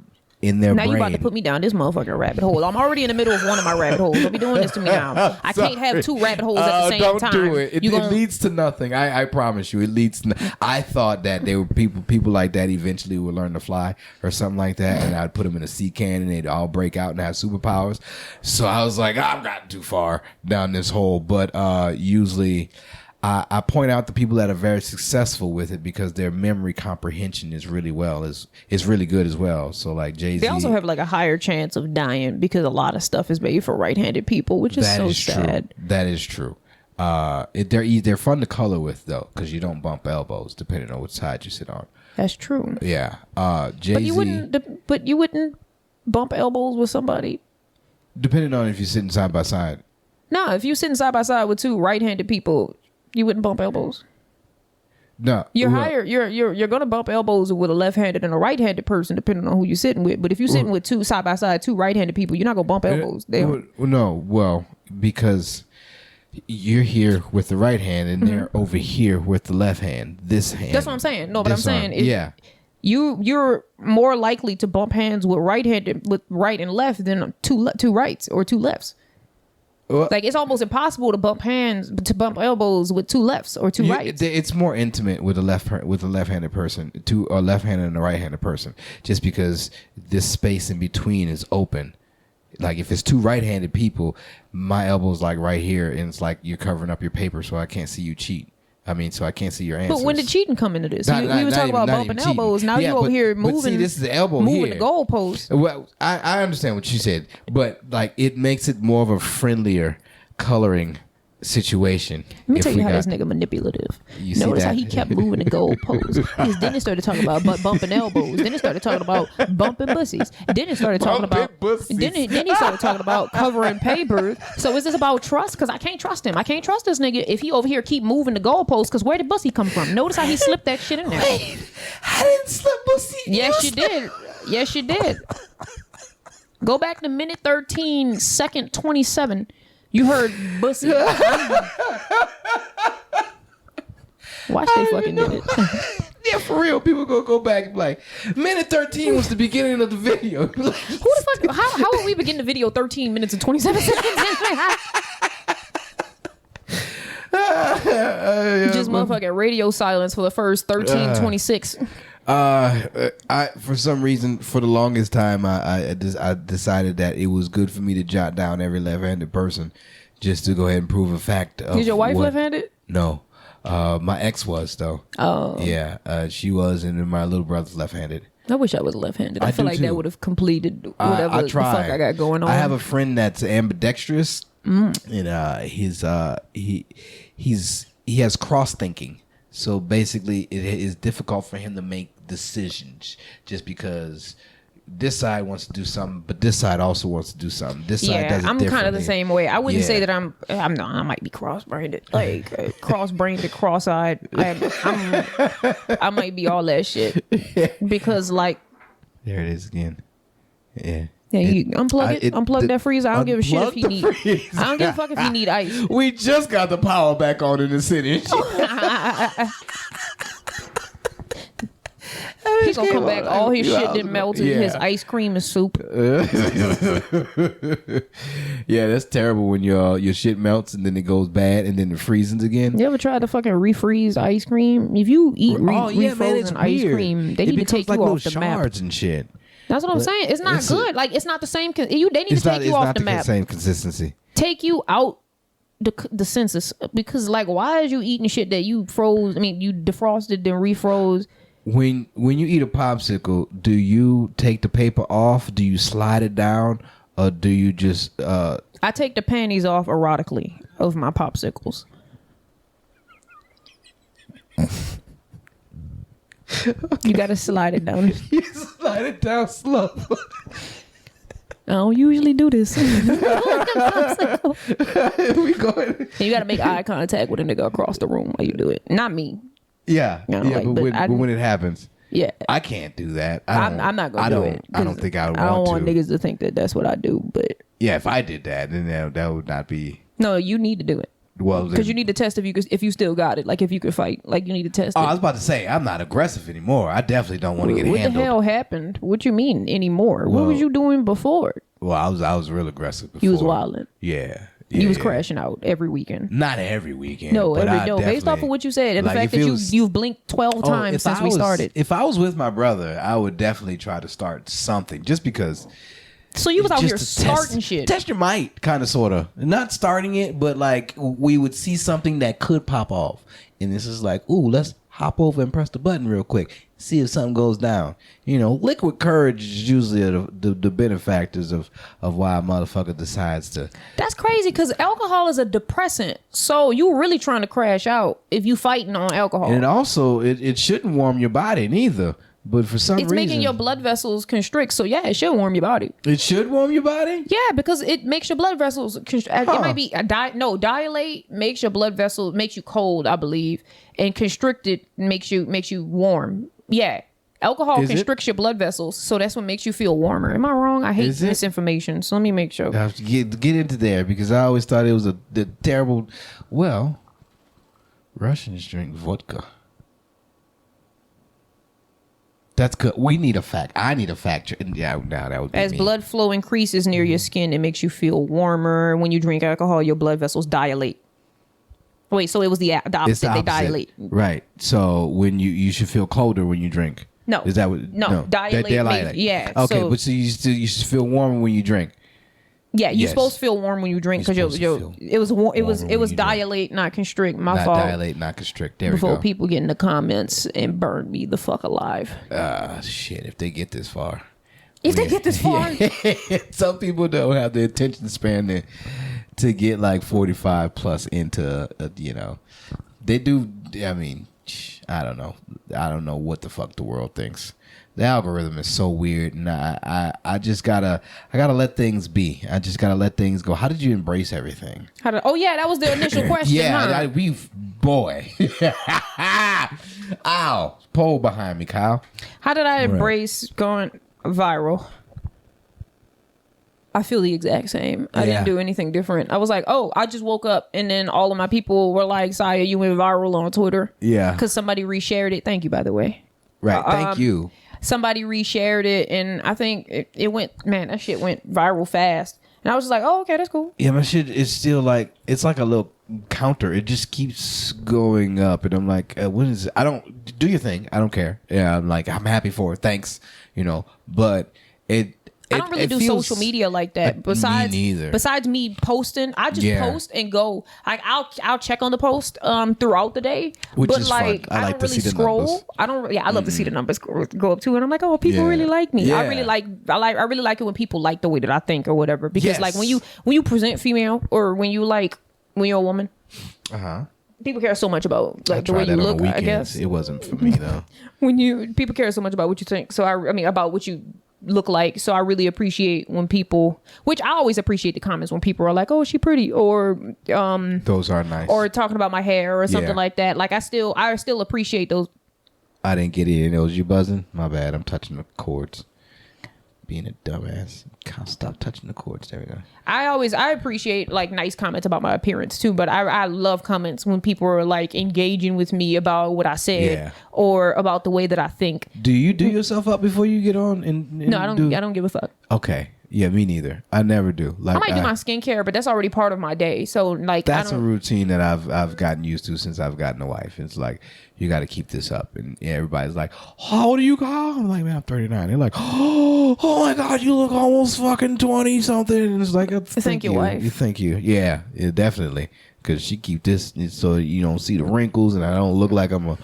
B: in their brain,
C: you about to put me down this motherfucking rabbit hole. I'm already in the middle of one of my rabbit holes. Don't be doing this to me now. I can't have two rabbit holes at the same time.
B: Don't do it. It leads to nothing. I promise you, it leads to. I thought that they were people like that eventually would learn to fly or something like that, and I'd put them in a sea can and they'd all break out and have superpowers. So I was like, I've gotten too far down this hole. But usually, I point out the people that are very successful with it because their memory comprehension is really really good as well. So like Jay-Z,
C: they also have like a higher chance of dying because a lot of stuff is made for right-handed people, which is so sad.
B: True. That is true. They're fun to color with though because you don't bump elbows depending on which side you sit on.
C: That's true.
B: Yeah. Jay-Z,
C: but you wouldn't bump elbows with somebody.
B: Depending on if you're sitting side by side.
C: No, if you're sitting side by side with two right-handed people, you wouldn't bump elbows.
B: No,
C: you're gonna bump elbows with a left-handed and a right-handed person, depending on who you're sitting with. But if you're sitting with two side by side, two right-handed people, you're not gonna bump elbows.
B: Because you're here with the right hand and they're over here with the left hand. This hand.
C: That's what I'm saying. No, but I'm saying,
B: yeah,
C: you're more likely to bump hands with right-handed with right and left than two rights or two lefts. Like it's almost impossible to bump elbows with two lefts or two rights.
B: It's more intimate with a left-handed person, a left-handed and a right-handed person, just because this space in between is open. Like if it's two right-handed people, my elbow's like right here, and it's like you're covering up your paper, so I can't see you cheat. So I can't see your answers.
C: But when did cheating come into this? We were talking about bumping elbows. Now you over here moving.
B: But see, this is the elbow
C: moving
B: here.
C: The goalpost.
B: Well, I understand what you said, but like it makes it more of a friendlier coloring situation.
C: Let me tell you how this nigga manipulative. Notice how he kept moving the goalpost. Because then it started talking about bumping elbows. Then it started talking about bumping pussies. Then it started talking about. Then he started talking about covering papers. So is this about trust? Because I can't trust him. I can't trust this nigga if he over here keep moving the goalpost. Because where did bussy come from? Notice how he slipped that shit in there.
B: Wait, I didn't slip bussy.
C: Yes, you did. Yes, you did. Go back to minute 13, second 27. You heard bussy. Watch they fucking did it.
B: Yeah, for real. People gonna go back and be like, minute 13 was the beginning of the video.
C: Who the fuck? How would we begin the video 13 minutes and 27 seconds? Just motherfucking radio silence for the first 13:26.
B: For some reason, for the longest time, I decided that it was good for me to jot down every left-handed person just to go ahead and prove a fact.
C: Is your wife left-handed?
B: No. My ex was, though.
C: Oh.
B: Yeah, she was, and then my little brother's left-handed.
C: I wish I was left-handed. I feel like that would have completed whatever the fuck I got going on.
B: I have a friend that's ambidextrous, and he has cross-thinking. So basically, it is difficult for him to make decisions just because this side wants to do something, but this side also wants to do something. This side does it
C: I'm kind of the same way. I wouldn't say that I'm not. I might be cross-brained, like cross-brained, cross-eyed. I might be all that shit because like.
B: There it is again. Yeah.
C: Yeah, you unplug that freezer. I don't give a shit if you need. I don't give a fuck if you need ice.
B: We just got the power back on in the city.
C: He's gonna come back. All his shit didn't melt in his ice cream and soup.
B: Yeah, that's terrible when your shit melts and then it goes bad and then it freezes again.
C: You ever tried to fucking refreeze ice cream? If you eat refrozen ice cream, they need to take you off the map.
B: Shards and shit.
C: That's what I'm saying. It's not good. Like it's not the same. They need to take you off the map.
B: It's not the same consistency.
C: Take you out the census because like why is you eating shit that you froze? I mean you defrosted then refroze.
B: When you eat a popsicle, do you take the paper off? Do you slide it down, or do you just?
C: I take the panties off erotically of my popsicles. You gotta slide it down.
B: You slide it down slow.
C: I don't usually do this.
B: We going.
C: You gotta make eye contact with a nigga across the room while you do it. Not me.
B: Yeah,
C: You know,
B: yeah,
C: like,
B: but when it happens,
C: Yeah.
B: I can't do that.
C: I'm not gonna do it.
B: I don't think I would
C: I don't want
B: to.
C: niggas to think that that's what I do. But
B: Yeah, if I did that, then that would not be.
C: no, you need to do it.
B: Well,
C: Because you need to test if you still got it. Like if you could fight. Like you need to test
B: Oh,
C: it.
B: I was about to say I'm not aggressive anymore. I definitely don't want to get
C: What
B: handled.
C: the hell happened? What you mean anymore? What
B: Well,
C: was you doing before?
B: Well, I was real aggressive before.
C: You was wilding.
B: Yeah.
C: You was
B: yeah.
C: crashing out every weekend.
B: Not every weekend.
C: No,
B: but I
C: based off of what you said and
B: like,
C: the fact
B: if
C: that
B: it was-
C: you've blinked 12 times
B: if
C: since
B: I
C: we
B: was-
C: started.
B: If I was with my brother, I would definitely try to start something, just because.
C: So you was out
B: just
C: here
B: to
C: starting shit.
B: Test your might, kind of, sort of. Not starting it, but like we would see something that could pop off, and this is like, ooh, let's hop over and press the button real quick, see if something goes down. You know, liquid courage is usually the benefactors of why a motherfucker decides to.
C: That's crazy because alcohol is a depressant. So you really trying to crash out if you fighting on alcohol.
B: And it also it shouldn't warm your body neither. But for some reason,
C: It's making your blood vessels constrict. So yeah, it should warm your body.
B: it should warm your body.
C: Yeah, because it makes your blood vessels constrict.
B: Huh.
C: It might be dilate makes your blood vessel makes you cold, I believe, and constricted makes you warm. Yeah. Alcohol
B: Is it?
C: constricts your blood vessels, so that's what makes you feel warmer. Am I wrong? I hate
B: Is it?
C: misinformation, so let me make sure.
B: I have to get into there because I always thought it was the terrible. Well, Russians drink vodka. That's good. We need a fact. I need a fact. Yeah, now that would be
C: As
B: me.
C: blood flow increases near your skin, it makes you feel warmer. When you drink alcohol, your blood vessels dilate. Wait, so it was the
B: It's
C: opposite.
B: the
C: They
B: opposite.
C: dilate.
B: Right. So when you should feel colder when you drink.
C: No.
B: Is that what?
C: No, dilate makes- yeah,
B: Okay,
C: so-
B: but so you should feel warmer when you drink.
C: Yeah, you're
B: Yes.
C: supposed to feel warm when you drink
B: You're
C: because
B: supposed to feel
C: it was
B: warmer when you drink.
C: dilate, not constrict. My
B: Not
C: fault.
B: dilate, not constrict. There
C: Before
B: we go.
C: people get in the comments and burn me the fuck alive.
B: Shit, if they get this far.
C: If they get this far,
B: Some people don't have the attention span to get like 45 plus into, they do. I mean, I don't know. I don't know what the fuck the world thinks. The algorithm is so weird, and I just gotta let things be. I just gotta let things go. How did you embrace everything?
C: oh yeah, that was the initial question.
B: Yeah,
C: huh?
B: boy. Ow, pole behind me, Kyle.
C: How did I embrace going viral? I feel the exact same. I
B: Yeah.
C: didn't do anything different. I was like, oh, I just woke up and then all of my people were like, Saya, you went viral on Twitter.
B: Yeah.
C: Because somebody reshared it. Thank you, by the way.
B: Right. Thank you.
C: Somebody reshared it and I think it went, man, that shit went viral fast. And I was just like, oh, okay, that's cool.
B: Yeah, my shit is still like, it's like a little counter. It just keeps going up. And I'm like, what is it? I don't, do your thing. I don't care. Yeah, I'm like, I'm happy for it. Thanks. But
C: I don't really do social media like that.
B: Me neither.
C: Besides me posting, I just post and go. Like I'll check on the post throughout the day.
B: Which
C: but
B: is fun.
C: like
B: I like
C: don't
B: to
C: really
B: see the
C: scroll.
B: numbers.
C: I don't. Yeah, I love to see the numbers go up too, and I'm like, oh, people
B: Yeah.
C: really like me. I
B: Yeah.
C: really like. I really like it when people like the way that I think or whatever. Because
B: Yes.
C: like when you present female or when you're a woman,
B: Uh-huh.
C: people care so much about like the way
B: Tried
C: you
B: that on
C: look.
B: the
C: I
B: weekends.
C: guess
B: It wasn't for me, though.
C: people care so much about what you think. So I mean about what you look like. So I really appreciate when people, which I always appreciate the comments when people are like, oh, she pretty, or
B: Those are nice.
C: or talking about my hair or something
B: Yeah.
C: like that. Like I still appreciate those.
B: I didn't get any of those. You buzzing? My bad. I'm touching the cords. Being a dumbass. Can't stop touching the cords. There we go.
C: I appreciate like nice comments about my appearance too, but I love comments when people are like engaging with me about what I said
B: Yeah.
C: or about the way that I think.
B: Do you do yourself up before you get on? And
C: No, I don't give a fuck.
B: Okay. Yeah, me neither. I never do. Like
C: I might do my skincare, but that's already part of my day. So like
B: that's
C: I
B: a
C: don't.
B: routine that I've gotten used to since I've gotten a wife. It's like you got to keep this up, and everybody's like, "How old are you, Kyle?" I'm like, "Man, I'm 39." They're like, "Oh my God, you look almost fucking 20 something." And it's like,
C: Thank your wife.
B: You thank you. Yeah, definitely, because she keep this so you don't see the wrinkles, and I don't look like I'm a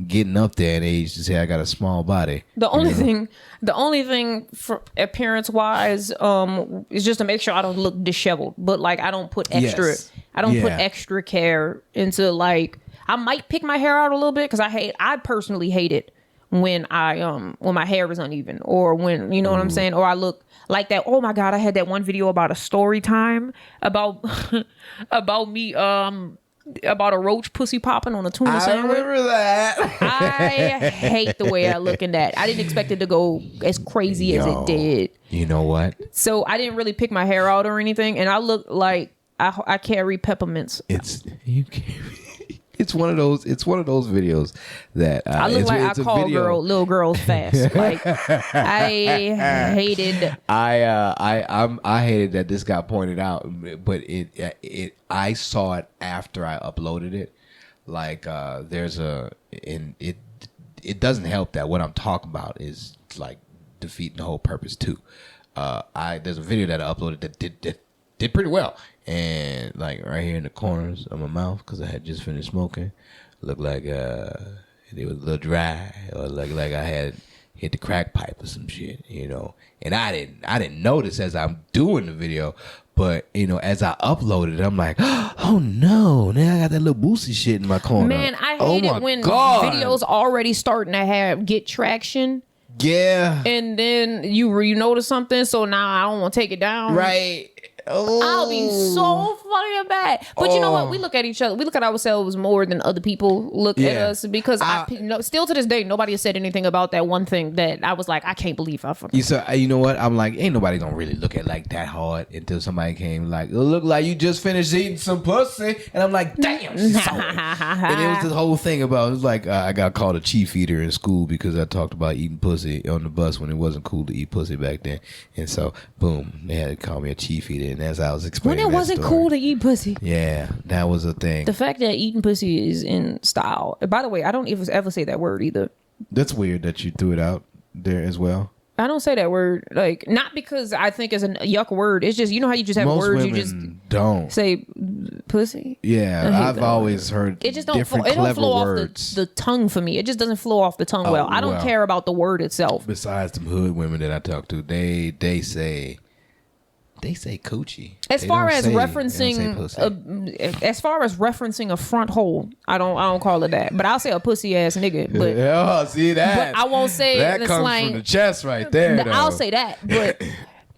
B: getting up there in age to say I got a small body.
C: The only thing for appearance wise, is just to make sure I don't look disheveled. But like I don't put extra, put extra care into like I might pick my hair out a little bit because I personally hate it when my hair is uneven or when you know what I'm saying, or I look like that. Oh my God, I had that one video about a story time about me about a roach pussy popping on a tuna sandwich.
B: I remember that.
C: I hate the way I look in that. I didn't expect it to go as crazy as it did.
B: You know what?
C: So I didn't really pick my hair out or anything, and I look like I carry peppermints.
B: It's one of those videos that
C: I look like I call little girls fast. Like I hated.
B: I hated that this got pointed out, but I saw it after I uploaded it. Like it doesn't help that what I'm talking about is like defeating the whole purpose too. There's a video that I uploaded that did pretty well. And like right here in the corners of my mouth, because I had just finished smoking, looked like it was a little dry, or like I had hit the crack pipe or some shit, you know. And I didn't notice as I'm doing the video, but you know, as I uploaded it, I'm like, oh no, now I got that little boosty shit in my corner.
C: Man, I hate it when videos already starting to get traction.
B: Yeah.
C: And then you notice something, so now I don't want to take it down.
B: Right. Oh.
C: I'll be so fucking bad. But you know what? We look at each other. We look at ourselves more than other people look at us because still to this day, nobody has said anything about that one thing that I was like, I can't believe I fucking.
B: You know what? I'm like, ain't nobody gonna really look at like that hard until somebody came like, it look like you just finished eating some pussy, and I'm like, damn, she's sorry. And it was this whole thing about it was like I got called a chief eater in school because I talked about eating pussy on the bus when it wasn't cool to eat pussy back then, and so boom, they had to call me a chief eater. And as I was explaining,
C: when it wasn't cool to eat pussy.
B: Yeah, that was a thing.
C: The fact that eating pussy is in style. By the way, I don't ever say that word either.
B: That's weird that you threw it out there as well.
C: I don't say that word, like, not because I think it's a yuck word. It's just, you know how you just have
B: most
C: words
B: women
C: you just
B: don't
C: say pussy.
B: Yeah, I've always heard it just don't flow
C: off the tongue for me. It just doesn't flow off the tongue well. I don't care about the word itself.
B: Besides the hood women that I talk to, they say coochie.
C: As far as referencing a front hole, I don't call it that. But I'll say a pussy ass nigga. But
B: see that.
C: But I won't say
B: that comes
C: slang.
B: From the chest right there.
C: I'll say that. But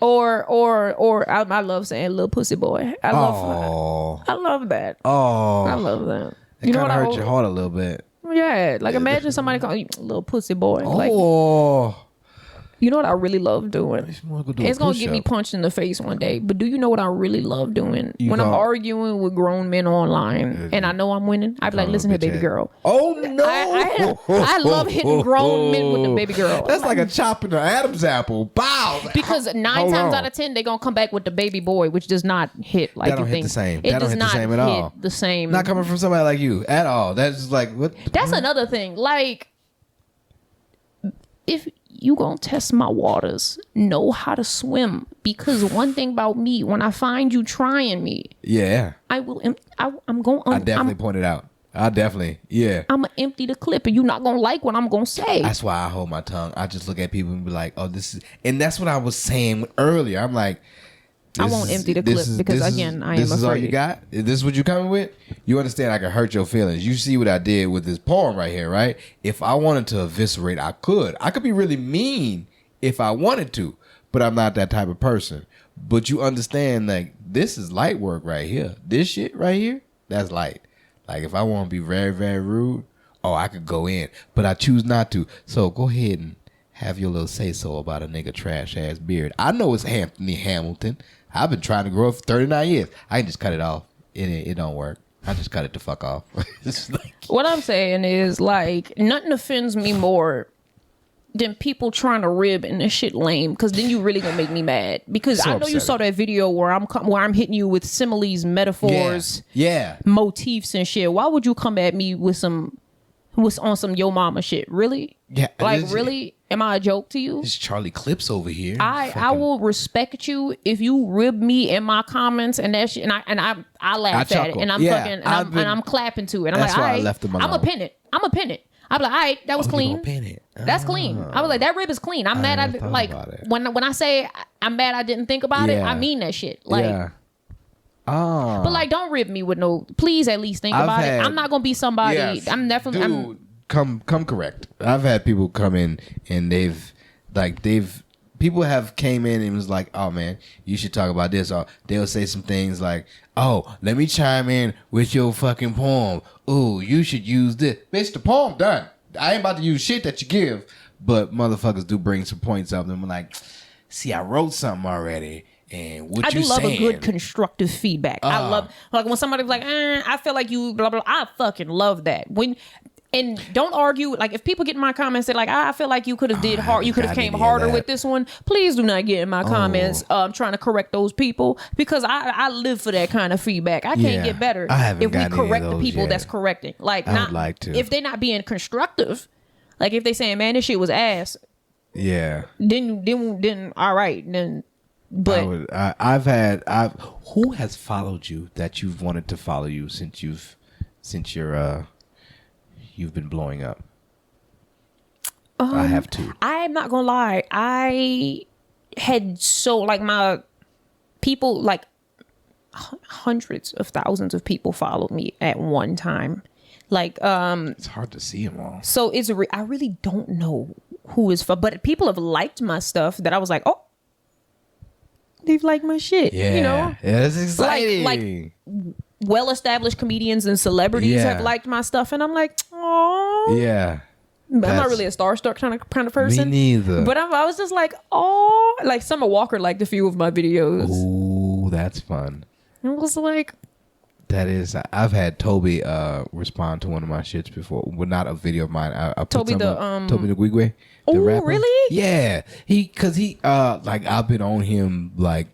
C: or I love saying little pussy boy. I love that.
B: Oh,
C: I love that.
B: It kind of hurt your heart a little bit.
C: Yeah, like imagine somebody calling you little pussy boy.
B: Oh.
C: Like, you know what I really love doing? It's going to get me punched in the face one day. But do you know what I really love doing? When I'm arguing with grown men online and I know I'm winning, I be like, listen here, baby girl.
B: Oh, no.
C: I love hitting grown men with the baby girl.
B: That's like a chop in the Adam's apple. Bow.
C: Because 9 times out of 10, they're going to come back with the baby boy, which does not hit like
B: that
C: you think.
B: The same.
C: It
B: that
C: does
B: don't hit
C: not
B: the same at all.
C: The same.
B: Not coming from somebody like you at all. That's just like, what?
C: That's another thing. Like, if you gonna test my waters, know how to swim, because one thing about me, when I find you trying me, I will I'm going
B: I definitely point it out. I'm gonna empty the clip and you're not gonna like what I'm gonna say. That's why I hold my tongue. I just look at people and be like, oh, this is, and that's what I was saying earlier. I'm like,
C: I won't empty the clip because again, I am afraid. This is all you got? Is this what you coming with? You understand I can hurt your feelings. You see what I did with this poem right here, right? If I wanted to eviscerate, I could. I could be really mean if I wanted to, but I'm not that type of person. But you understand, like, this is light work right here. This shit right here, that's light. Like, if I want to be very, very rude, I could go in. But I choose not to. So go ahead and have your little say-so about a nigga trash-ass beard. I know it's Anthony Hamilton. I've been trying to grow up for 39 years. I can just cut it off. It don't work. I just cut it the fuck off. What I'm saying is, like, nothing offends me more than people trying to rib and this shit lame, because then you really gonna make me mad. Because so I know upsetting. You saw that video where I'm hitting you with similes, metaphors, motifs and shit. Why would you come at me with on some yo mama shit? Really?
B: Yeah.
C: Like, really? Am I a joke to you?
B: It's Charlie Clips over here.
C: I will respect you if you rib me in my comments and that shit, and I laugh at it, and I'm I'm clapping to it. I'm like, all right, I'm a pin it. I'd be like, all right, that was clean. That's clean. I was like, that rib is clean. I'm mad. I like when I say I'm mad I didn't think about it, I mean that shit. Like, but like, don't rib me with no. Please at least think about it. I'm not gonna be somebody. Yes, I'm definitely.
B: Dude, come correct. I've had people come in and people have came in and was like, oh man, you should talk about this. Or they'll say some things like, oh, let me chime in with your fucking poem. Ooh, you should use this. Bitch, the poem done. I ain't about to use shit that you give. But motherfuckers do bring some points up. And I'm like, see, I wrote something already. And what you saying? I do love a good
C: constructive feedback. I love, like, when somebody's like, I feel like you blah, blah, blah. I fucking love that. And don't argue. Like, if people get in my comments say like, I feel like you could have did hard, you could have came harder with this one. Please do not get in my comments trying to correct those people, because I live for that kind of feedback. I can't get better if we correct the people that's correcting. Like, I would like to. If they're not being constructive, like if they saying, man, this shit was ass. Yeah. Then all right then. But
B: who has followed you that you've wanted to follow you since you've been blowing up? I have too.
C: I'm not gonna lie. I had my people, like hundreds of thousands of people followed me at one time. Like,
B: it's hard to see them all.
C: So I really don't know who is but people have liked my stuff that I was like, oh, they've liked my shit. Yeah, you know,
B: yeah, it's exciting.
C: Like well-established comedians and celebrities have liked my stuff, and I'm like, oh, yeah. But I'm not really a starstruck kind of person.
B: Me neither.
C: But I was just like, oh, like Summer Walker liked a few of my videos.
B: Ooh, that's fun.
C: It was like,
B: that is. I've had Toby respond to one of my shits before. Well, not a video of mine. I put
C: Toby the
B: Guigwe.
C: Oh, really?
B: Yeah. Cause like, I've been on him, like,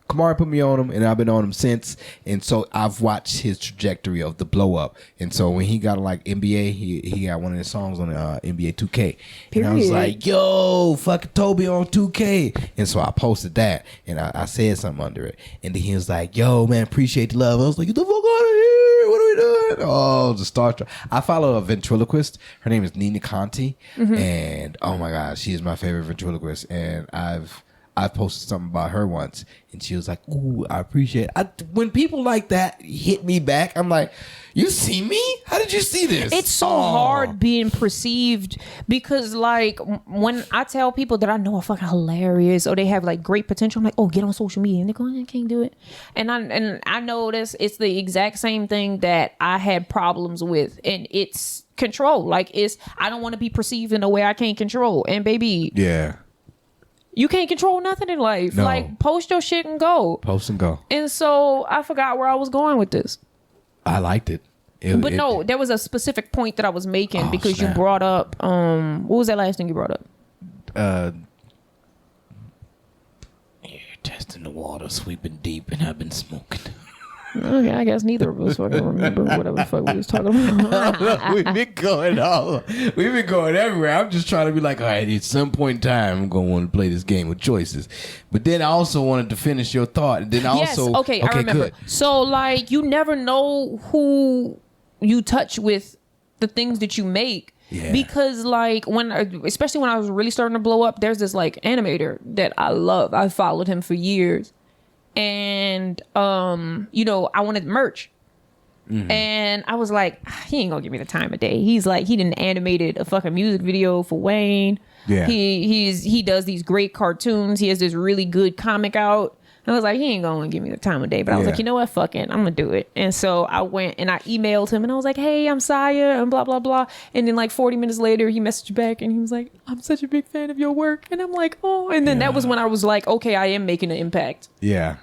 B: Kamari put me on him, and I've been on him since. And so I've watched his trajectory of the blow up. And so when he got like NBA, he got one of his songs on NBA 2K. Period. And I was like, yo, fucking Toby on 2K. And so I posted that, and I said something under it. And then he was like, yo, man, appreciate the love. I was like, get the fuck out of here. What are we doing? Oh, the starstruck. I follow a ventriloquist. Her name is Nina Conti. Mm-hmm. And oh my God, she is my favorite ventriloquist. And I posted something about her once, and she was like, ooh, I appreciate it. When people like that hit me back, I'm like, you see me? How did you see this?
C: It's so hard being perceived, because like when I tell people that I know are fucking hilarious or they have like great potential, I'm like, oh, get on social media. And they go, I can't do it. And I know it's the exact same thing that I had problems with, and it's control. Like, I don't want to be perceived in a way I can't control. And baby. Yeah. You can't control nothing in life. No. Like, post your shit and go.
B: Post and go.
C: And so I forgot where I was going with this.
B: I liked it.
C: No, there was a specific point that I was making because you brought up, what was that last thing you brought up?
B: You're testing the water, sweeping deep, and I've been smoking.
C: Okay, I guess neither of us fucking remember whatever the fuck we was talking about.
B: We've been going everywhere. I'm just trying to be like, all right, at some point in time, I'm going to want to play this game with choices. But then I also wanted to finish your thought. And then
C: I remember. Good. So, like, you never know who you touch with the things that you make. Yeah. Because, like, especially when I was really starting to blow up, there's this, like, animator that I love. I followed him for years. And, I wanted merch. Mm-hmm. And I was like, he ain't gonna give me the time of day. He's like, he done animated a fucking music video for Wayne. Yeah. He does these great cartoons. He has this really good comic out. I was like, he ain't gonna give me the time of day. But I was like, you know what? Fuck it. I'm gonna do it. And so I went and I emailed him and I was like, hey, I'm Saya and blah, blah, blah. And then like 40 minutes later, he messaged back and he was like, I'm such a big fan of your work. And I'm like, oh. And then that was when I was like, okay, I am making an impact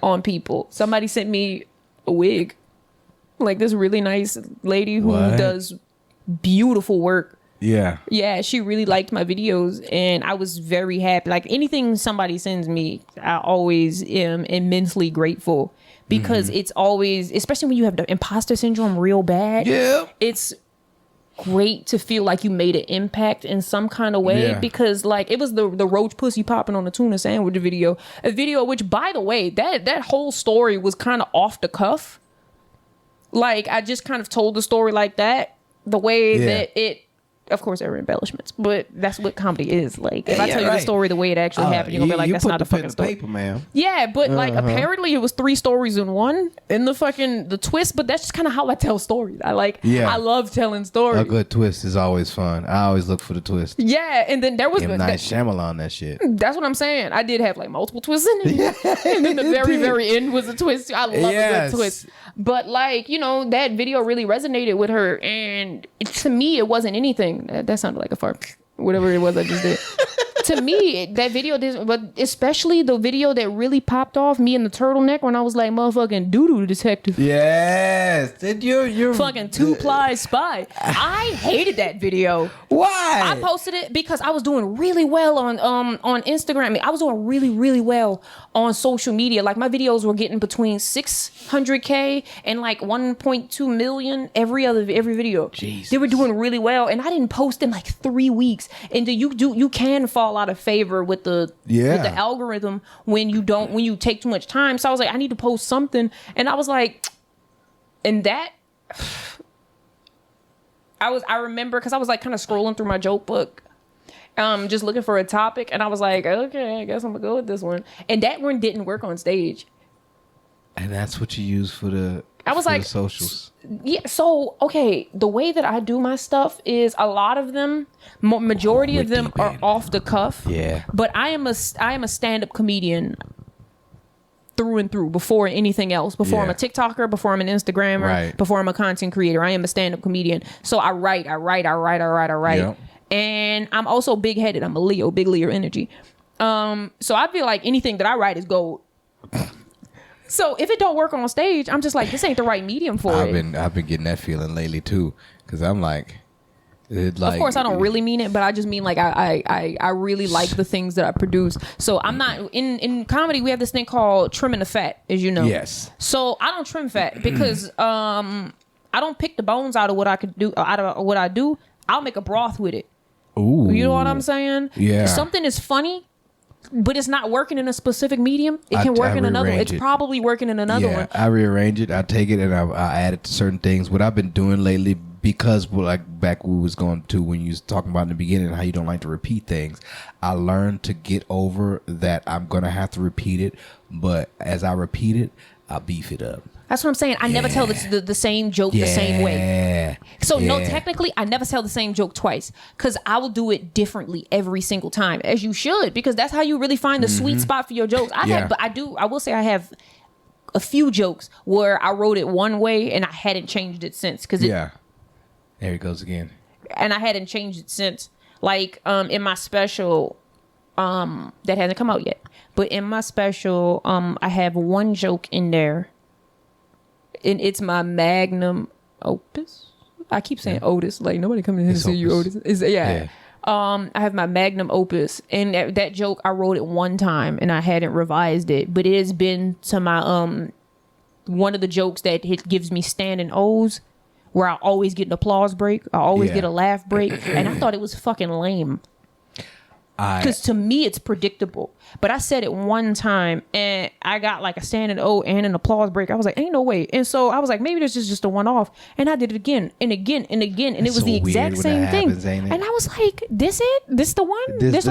C: on people. Somebody sent me a wig. Like this really nice lady who does beautiful work. Yeah. Yeah, she really liked my videos and I was very happy. Like anything somebody sends me, I always am immensely grateful because it's always, especially when you have the imposter syndrome real bad. Yeah. It's great to feel like you made an impact in some kind of way because like it was the roach pussy popping on the tuna sandwich video, a video which, by the way, that whole story was kind of off the cuff. Like I just kind of told the story like that, the way that it of course, there are embellishments, but that's what comedy is. Like, if I tell you the story the way it actually happened, you're gonna be like, "That's not a fucking story."
B: Paper, man.
C: Yeah, but like apparently it was 3 stories in one in the twist. But that's just kind of how I tell stories. I love telling stories.
B: A good twist is always fun. I always look for the twist.
C: Yeah, and then there was
B: nice Shyamalan that shit.
C: That's what I'm saying. I did have like multiple twists in it, and then the very end was a twist. I love a good twist. But like, you know, that video really resonated with her, and to me, it wasn't anything. That sounded like a fart. Whatever it was I just did. To me, that video didn't, but especially the video that really popped off, me in the turtleneck, when I was like, motherfucking doo-doo detective.
B: Yes. You're
C: fucking 2-ply spy. I hated that video.
B: Why?
C: I posted it because I was doing really well on Instagram. I was doing really, really well on social media. Like, my videos were getting between 600K and like 1.2 million every video.
B: Jesus.
C: They were doing really well, and I didn't post in like 3 weeks. And you can fall out of favor with the algorithm when you take too much time. So I was like, I need to post something, and I was like, and that I remember because I was like kind of scrolling through my joke book, just looking for a topic, and I was like, okay, I guess I'm gonna go with this one. And that one didn't work on stage.
B: And that's what you use for the socials.
C: Yeah, so okay, the way that I do my stuff is a lot of them, majority of them are off the cuff.
B: Yeah.
C: But I am a stand-up comedian through and through before anything else. Before I'm a TikToker, before I'm an Instagrammer, before I'm a content creator, I am a stand-up comedian. So I write. Yep. And I'm also big-headed. I'm a Leo, big Leo energy. So I feel like anything that I write is gold. So if it don't work on stage, I'm just like, this ain't the right medium for it.
B: I've been getting that feeling lately too, because I'm like,
C: of course I don't really mean it, but I just mean like I really like the things that I produce. So I'm not in comedy. We have this thing called trimming the fat, as you know.
B: Yes.
C: So I don't trim fat because I don't pick the bones out of what I could do out of what I do. I'll make a broth with it.
B: Ooh.
C: You know what I'm saying?
B: Yeah.
C: Something is funny, but it's not working in a specific medium. It can work in another one. It's probably working in another one.
B: I rearrange it. I take it and I add it to certain things. What I've been doing lately, because like back we was going to when you was talking about in the beginning how you don't like to repeat things, I learned to get over that I'm gonna have to repeat it. But as I repeat it, I beef it up.
C: That's what I'm saying. I never tell the same joke the same way. So no, technically, I never tell the same joke twice because I will do it differently every single time, as you should, because that's how you really find the sweet spot for your jokes. I will say I have a few jokes where I wrote it one way and I hadn't changed it since.
B: There it goes again.
C: And I hadn't changed it since. Like in my special, that hasn't come out yet, but in my special, I have one joke in there. And it's my magnum opus. I keep saying Otis. Like, nobody coming in to see you, Otis. I have my magnum opus. And that joke, I wrote it one time and I hadn't revised it. But it has been to my, one of the jokes that gives me standing O's, where I always get an applause break. I always get a laugh break. And I thought it was fucking lame. Because to me, it's predictable. But I said it one time and I got like a standing O and an applause break. I was like, ain't no way. And so I was like, maybe this is just a one-off. And I did it again and again and again. And it was the exact same thing. And I was like, this it? This the one? This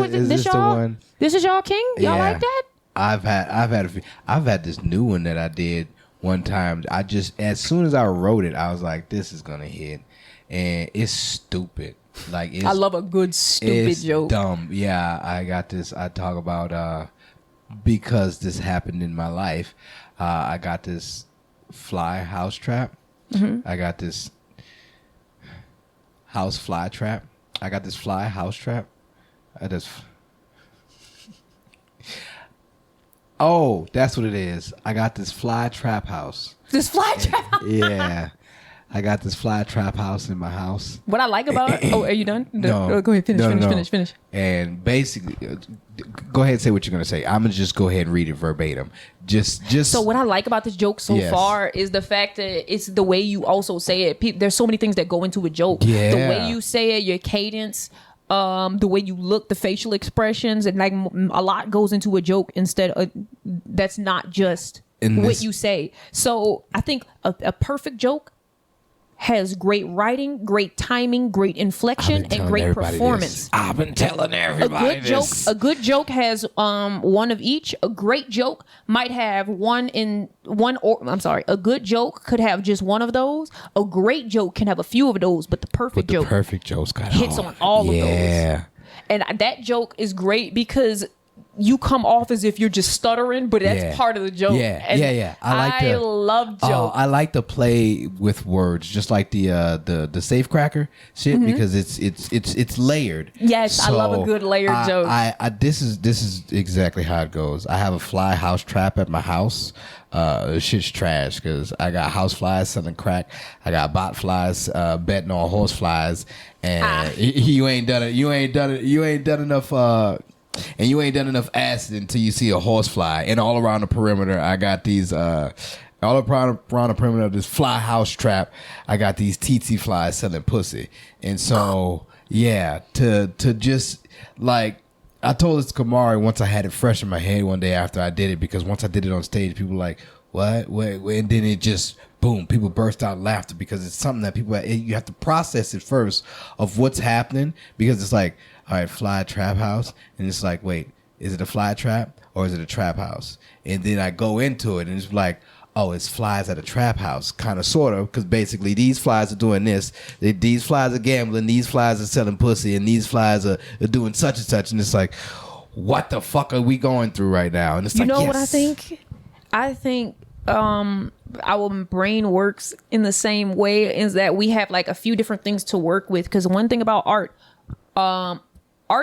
C: y'all? This is y'all king? Y'all like that?
B: I've had this new one that I did one time. As soon as I wrote it, I was like, this is gonna hit. And it's stupid. Like, I
C: love a good stupid joke.
B: Dumb. Yeah, I got this. I talk about because this happened in my life. I got this fly house trap. Mm-hmm. I got this house fly trap. I got this fly house trap. Oh, that's what it is. I got this fly trap house.
C: This fly trap house?
B: Yeah. I got this fly trap house in my house.
C: What I like about it... Oh, are you done?
B: No.
C: Go ahead. Finish.
B: And basically, go ahead and say what you're going to say. I'm going to just go ahead and read it verbatim. Just.
C: So what I like about this joke so far is the fact that it's the way you also say it. There's so many things that go into a joke.
B: Yeah.
C: The way you say it, your cadence... the way you look, the facial expressions, and like a lot goes into a joke instead of that's not just what you say. So I think a perfect joke has great writing, great timing, great inflection, and great performance.
B: I've been telling everybody
C: A good joke has one of each. A great joke might have a good joke could have just one of those. A great joke can have a few of those, but the perfect joke hits on all of those. And that joke is great because you come off as if you're just stuttering, but that's part of the joke. I love jokes.
B: I like to play with words, just like the safe cracker shit, because it's layered.
C: Yes, so I love a good layered joke.
B: This is exactly how it goes. I have a fly house trap at my house. Shit's trash because I got house flies selling crack. I got bot flies betting on horse flies, and you ain't done it. You ain't done enough. And you ain't done enough acid until you see a horse fly. And all around the perimeter, I got these, all around the perimeter of this fly house trap, I got these tsetse flies selling pussy. And so, to just, like, I told this to Kamari once I had it fresh in my head one day after I did it, because once I did it on stage, people were like, what? Wait, and then it just, boom, people burst out laughter because it's something that you have to process it first of what's happening, because it's like, all right, fly trap house. And it's like, wait, is it a fly trap or is it a trap house? And then I go into it and it's like, oh, it's flies at a trap house, kind of, sort of, because basically these flies are doing this. These flies are gambling. These flies are selling pussy. And these flies are doing such and such. And it's like, what the fuck are we going through right now? And it's like,
C: what I think? I think our brain works in the same way, is that we have like a few different things to work with. Because one thing about art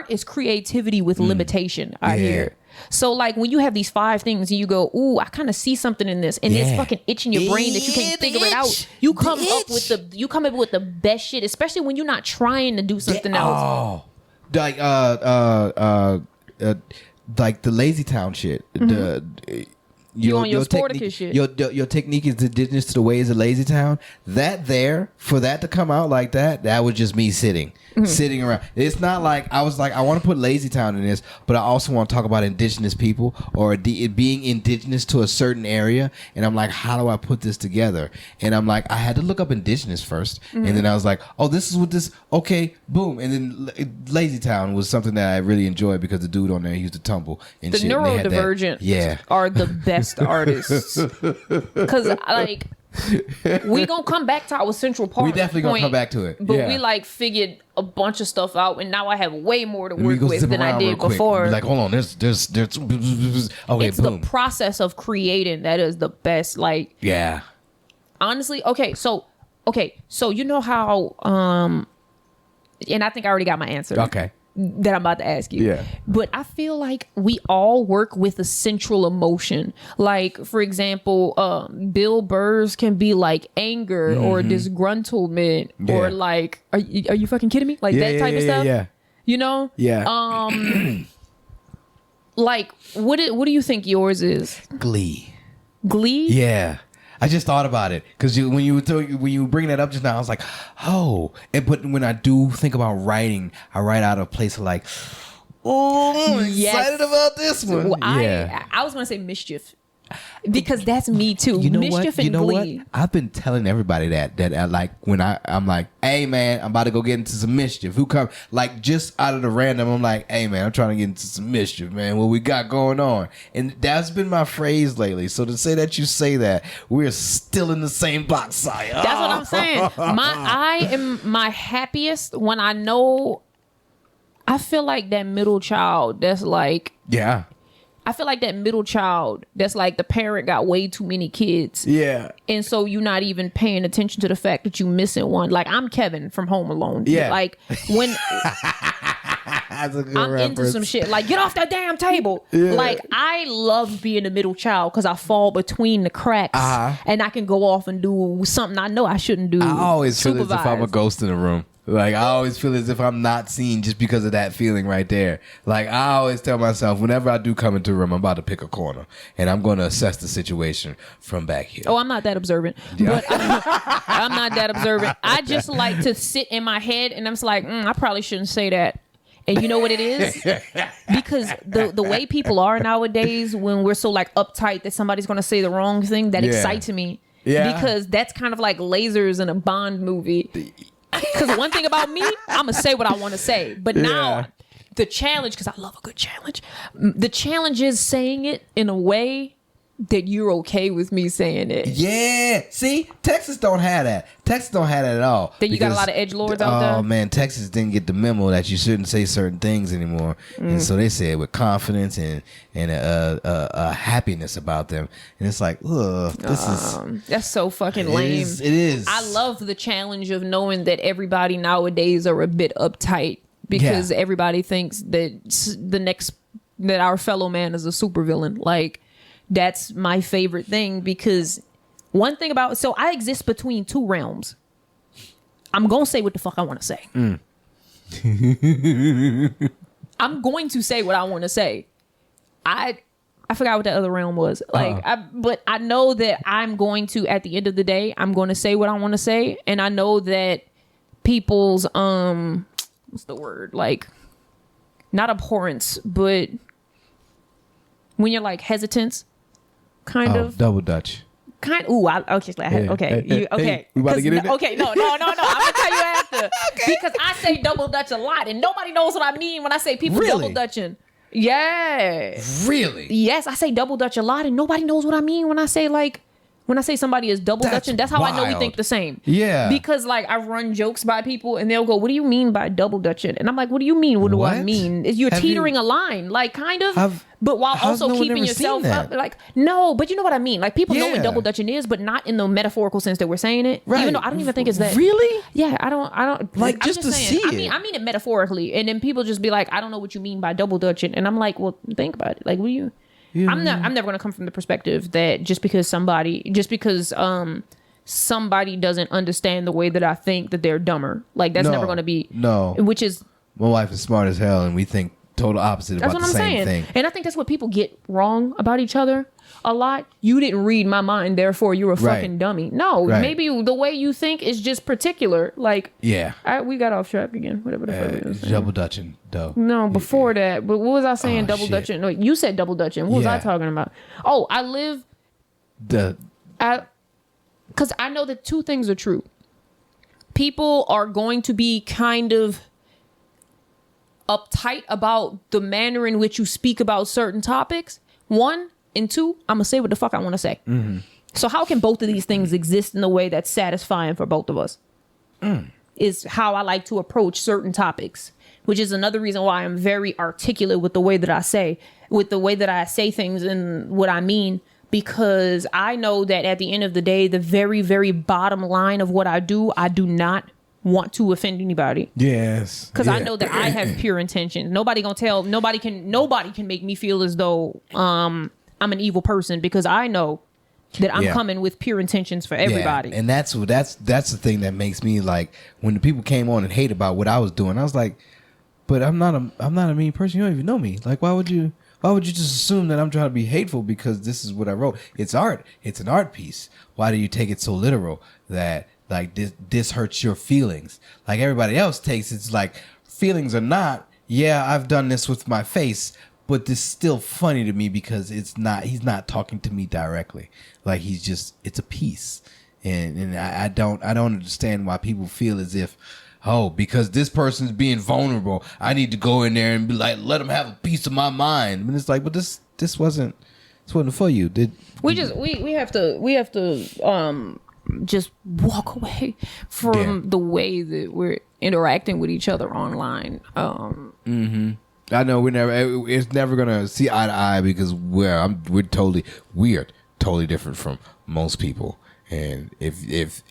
C: is creativity with limitation, I hear. So like when you have these 5 things and you go, ooh, I kind of see something in this, and it's fucking itching your brain that you can't figure it out. You come up with the best shit, especially when you're not trying to do something else.
B: Like like the Lazy Town shit. Your technique is indigenous to the ways of Lazy Town. For that to come out like that was just me sitting around. It's not like I was like, I want to put Lazy Town in this, but I also want to talk about indigenous people or it being indigenous to a certain area. And I'm like, how do I put this together? And I'm like, I had to look up indigenous first, and then I was like, oh, this is what this. Okay, boom. And then Lazy Town was something that I really enjoyed because the dude on there, he used to tumble and
C: the
B: shit.
C: Neurodivergent are the best artists, because like we gonna come back to our central part.
B: We definitely gonna come back to it,
C: but we like figured a bunch of stuff out, and now I have way more to work with than I did before.
B: Like, hold on, there's okay,
C: it's
B: boom.
C: The process of creating that is the best. Like, honestly, so you know how and I think I already got my answer.
B: Okay.
C: That I'm about to ask you.
B: Yeah.
C: But I feel like we all work with a central emotion. Like, for example, Bill Burrs can be like anger or disgruntlement or like, are you fucking kidding me? Like that type of stuff.
B: Yeah.
C: You know?
B: Yeah.
C: Like, what do you think yours is?
B: Glee.
C: Glee?
B: Yeah. I just thought about it because when you bring that up just now, I was like, oh. But when I do think about writing, I write out of a place of like, oh, I'm excited about this one.
C: Well, I was going to say mischief. Because that's me too.
B: You know
C: Mischief
B: what?
C: and Glee.
B: What? I've been telling everybody that I like when I'm like, hey man, I'm about to go get into some mischief. Who come like just out of the random? I'm like, hey man, I'm trying to get into some mischief, man. What we got going on? And that's been my phrase lately. So to say that you say that, we're still in the same box, Saya.
C: That's what I'm saying. I am my happiest when I know. I feel like that middle child. That's like I feel like that middle child that's like the parent got way too many kids.
B: Yeah.
C: And so you're not even paying attention to the fact that you missing one. Like I'm Kevin from Home Alone.
B: Yeah.
C: Like when
B: I'm
C: reference. Into some shit. Like get off that damn table. Yeah. Like I love being the middle child because I fall between the cracks and I can go off and do something I know I shouldn't do.
B: I always feel as if I'm a ghost in the room. Like, I always feel as if I'm not seen just because of that feeling right there. Like, I always tell myself, whenever I do come into a room, I'm about to pick a corner. And I'm going to assess the situation from back here.
C: Oh, I'm not that observant. Yeah. But I'm not that observant. I just like to sit in my head, and I'm just like, I probably shouldn't say that. And you know what it is? Because the way people are nowadays, when we're so, like, uptight that somebody's going to say the wrong thing, that excites me.
B: Yeah.
C: Because that's kind of like lasers in a Bond movie. Because one thing about me, I'm going to say what I want to say. But now the challenge, because I love a good challenge, the challenge is saying it in a way that you're okay with me saying it.
B: Yeah. See, Texas don't have that. Texas don't have that at all.
C: Then you got a lot of edgelords out there.
B: Oh man, Texas didn't get the memo that you shouldn't say certain things anymore, and so they say it with confidence and a happiness about them. And it's like, ugh,
C: that's so fucking lame.
B: It is.
C: I love the challenge of knowing that everybody nowadays are a bit uptight because everybody thinks that that our fellow man is a supervillain. Like, that's my favorite thing, because one thing about, so I exist between two realms. I'm going to say what the fuck I want to say. I'm going to say what I want to say. I forgot what the other realm was. Like, but I know that I'm going to, at the end of the day, I'm going to say what I want to say. And I know that people's, what's the word? Like, not abhorrence, but when you're like hesitance, kind of
B: double Dutch.
C: Okay. We about to get in it? Okay, no. I'm gonna tell you after. Because I say double Dutch a lot, and nobody knows what I mean when I say people double Dutching. Yeah.
B: Really?
C: Yes, I say double Dutch a lot, and nobody knows what I mean when I say somebody is double Dutching. That's how I know we think the same.
B: Yeah.
C: Because like I run jokes by people and they'll go, "What do you mean by double Dutching?" And I'm like, "What do you mean? What do I mean? You're teetering a line, like kind of, but while also keeping yourself up." Like, no, but you know what I mean. Like people know what double Dutching is, but not in the metaphorical sense that we're saying it. Right. Even though I don't even think it's that.
B: Really?
C: Yeah, I don't
B: like
C: I'm
B: just to
C: saying,
B: see it.
C: I mean it metaphorically, and then people just be like, "I don't know what you mean by double Dutching," and I'm like, "Well, think about it. Like, what do you?" I'm never going to come from the perspective that just because somebody doesn't understand the way that I think, that they're dumber. Like, that's never going to be.
B: No.
C: Which is.
B: My wife is smart as hell, and we think total opposite about the same thing.
C: And I think that's what people get wrong about each other a lot. You didn't read my mind, therefore you're a fucking dummy. No, maybe the way you think is just particular. Like, we got off track again. Whatever the fuck it was.
B: Double Dutching, though.
C: No, before that. But what was I saying? Double Dutching. No, you said double Dutching. What was I talking about? Oh, because I know that two things are true. People are going to be kind of uptight about the manner in which you speak about certain topics. One, and two, I'm gonna say what the fuck I want to say. So how can both of these things exist in a way that's satisfying for both of us? Is how I like to approach certain topics, which is another reason why I'm very articulate with the way that I say things and what I mean, because I know that at the end of the day, the very, very bottom line of what I do not want to offend anybody.
B: Yes.
C: Because I know that I have pure intentions. Nobody can make me feel as though I'm an evil person, because I know that I'm coming with pure intentions for everybody.
B: And that's the thing that makes me, like, when the people came on and hate about what I was doing, I was like, but I'm not a mean person. You don't even know me. Like, why would you just assume that I'm trying to be hateful because this is what I wrote? It's art. It's an art piece. Why do you take it so literal that, like, this hurts your feelings? Like everybody else takes it's like, feelings or not, I've done this with my face, but this is still funny to me because he's not talking to me directly. Like, it's a piece. And I don't understand why people feel as if, because this person's being vulnerable, I need to go in there and be like, let them have a piece of my mind. And it's like, but this wasn't for you.
C: We have to just walk away from the way that we're interacting with each other online.
B: I know it's never gonna see eye to eye, because we're totally different from most people. And if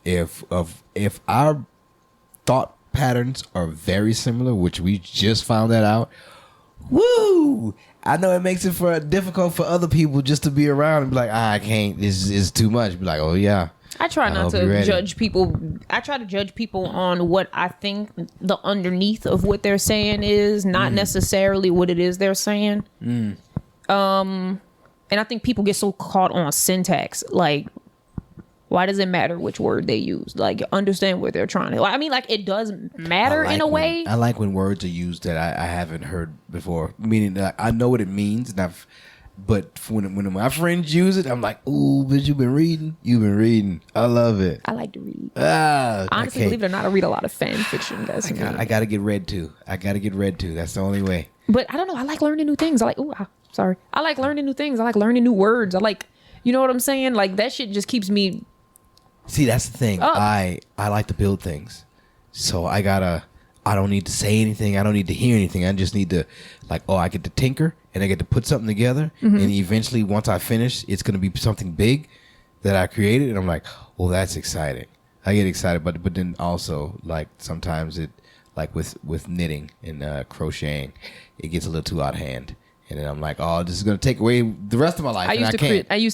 B: our thought patterns are very similar, which we just found that out, woo! I know it makes it difficult for other people just to be around and be like, I can't. This is too much. Be like, oh yeah.
C: I try not to judge people. I try to judge people on what I think the underneath of what they're saying is, not necessarily what it is they're saying. And I think people get so caught on syntax. Like, why does it matter which word they use? Like, understand what they're trying to. I mean, like, it does matter in a way.
B: I like when words are used that I haven't heard before. Meaning that I know what it means, and But when my friends use it, I'm like, ooh, bitch, you've been reading. I love it.
C: I like to read.
B: Honestly,
C: believe it or not, I read a lot of fan fiction. That's me.
B: I gotta get read too. That's the only way.
C: But I don't know. I like learning new things. I like learning new things. I like learning new words. I like, you know what I'm saying? Like that shit just keeps me.
B: See, that's the thing. I like to build things. So I don't need to say anything. I don't need to hear anything. I just need to I get to tinker and I get to put something together. And eventually once I finish, it's going to be something big that I created. And I'm like, oh, that's exciting. I get excited. But then also like sometimes it like with knitting and crocheting, it gets a little too out of hand. And then I'm like, oh, this is going to take away the rest of my life.
C: I used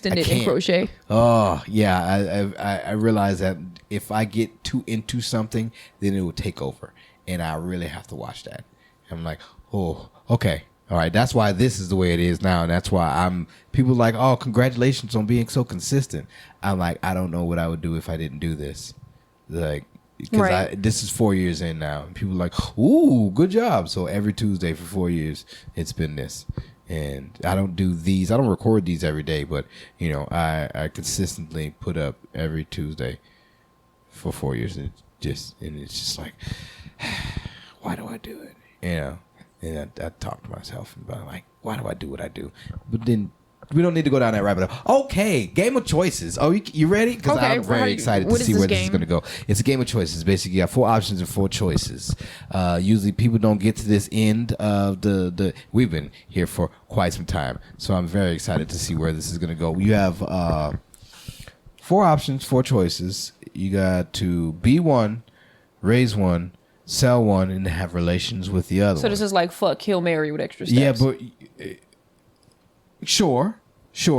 C: to knit and crochet.
B: Oh, yeah. I realize that if I get too into something, then it will take over. And I really have to watch that. I'm like, oh, okay. All right. That's why this is the way it is now. And that's why people are like, oh, congratulations on being so consistent. I'm like, I don't know what I would do if I didn't do this. Like, because this is 4 years in now. And people are like, ooh, good job. So every Tuesday for 4 years, it's been this. And I don't do these. I don't record these every day. But, I consistently put up every Tuesday for 4 years. And it's just like, why do I do it? And I talk to myself about like, why do I do what I do? But then we don't need to go down that rabbit hole. Okay, game of choices. Oh, you ready? Because I'm very excited to see where this is going to go. It's a game of choices. Basically, you got 4 options and 4 choices. Usually, people don't get to this end of the. We've been here for quite some time, so I'm very excited to see where this is going to go. You have 4 options, 4 choices. You got to be one, raise one, sell one, and have relations with the other.
C: So this is like fuck, kill, marry with extra steps.
B: Yeah, but sure,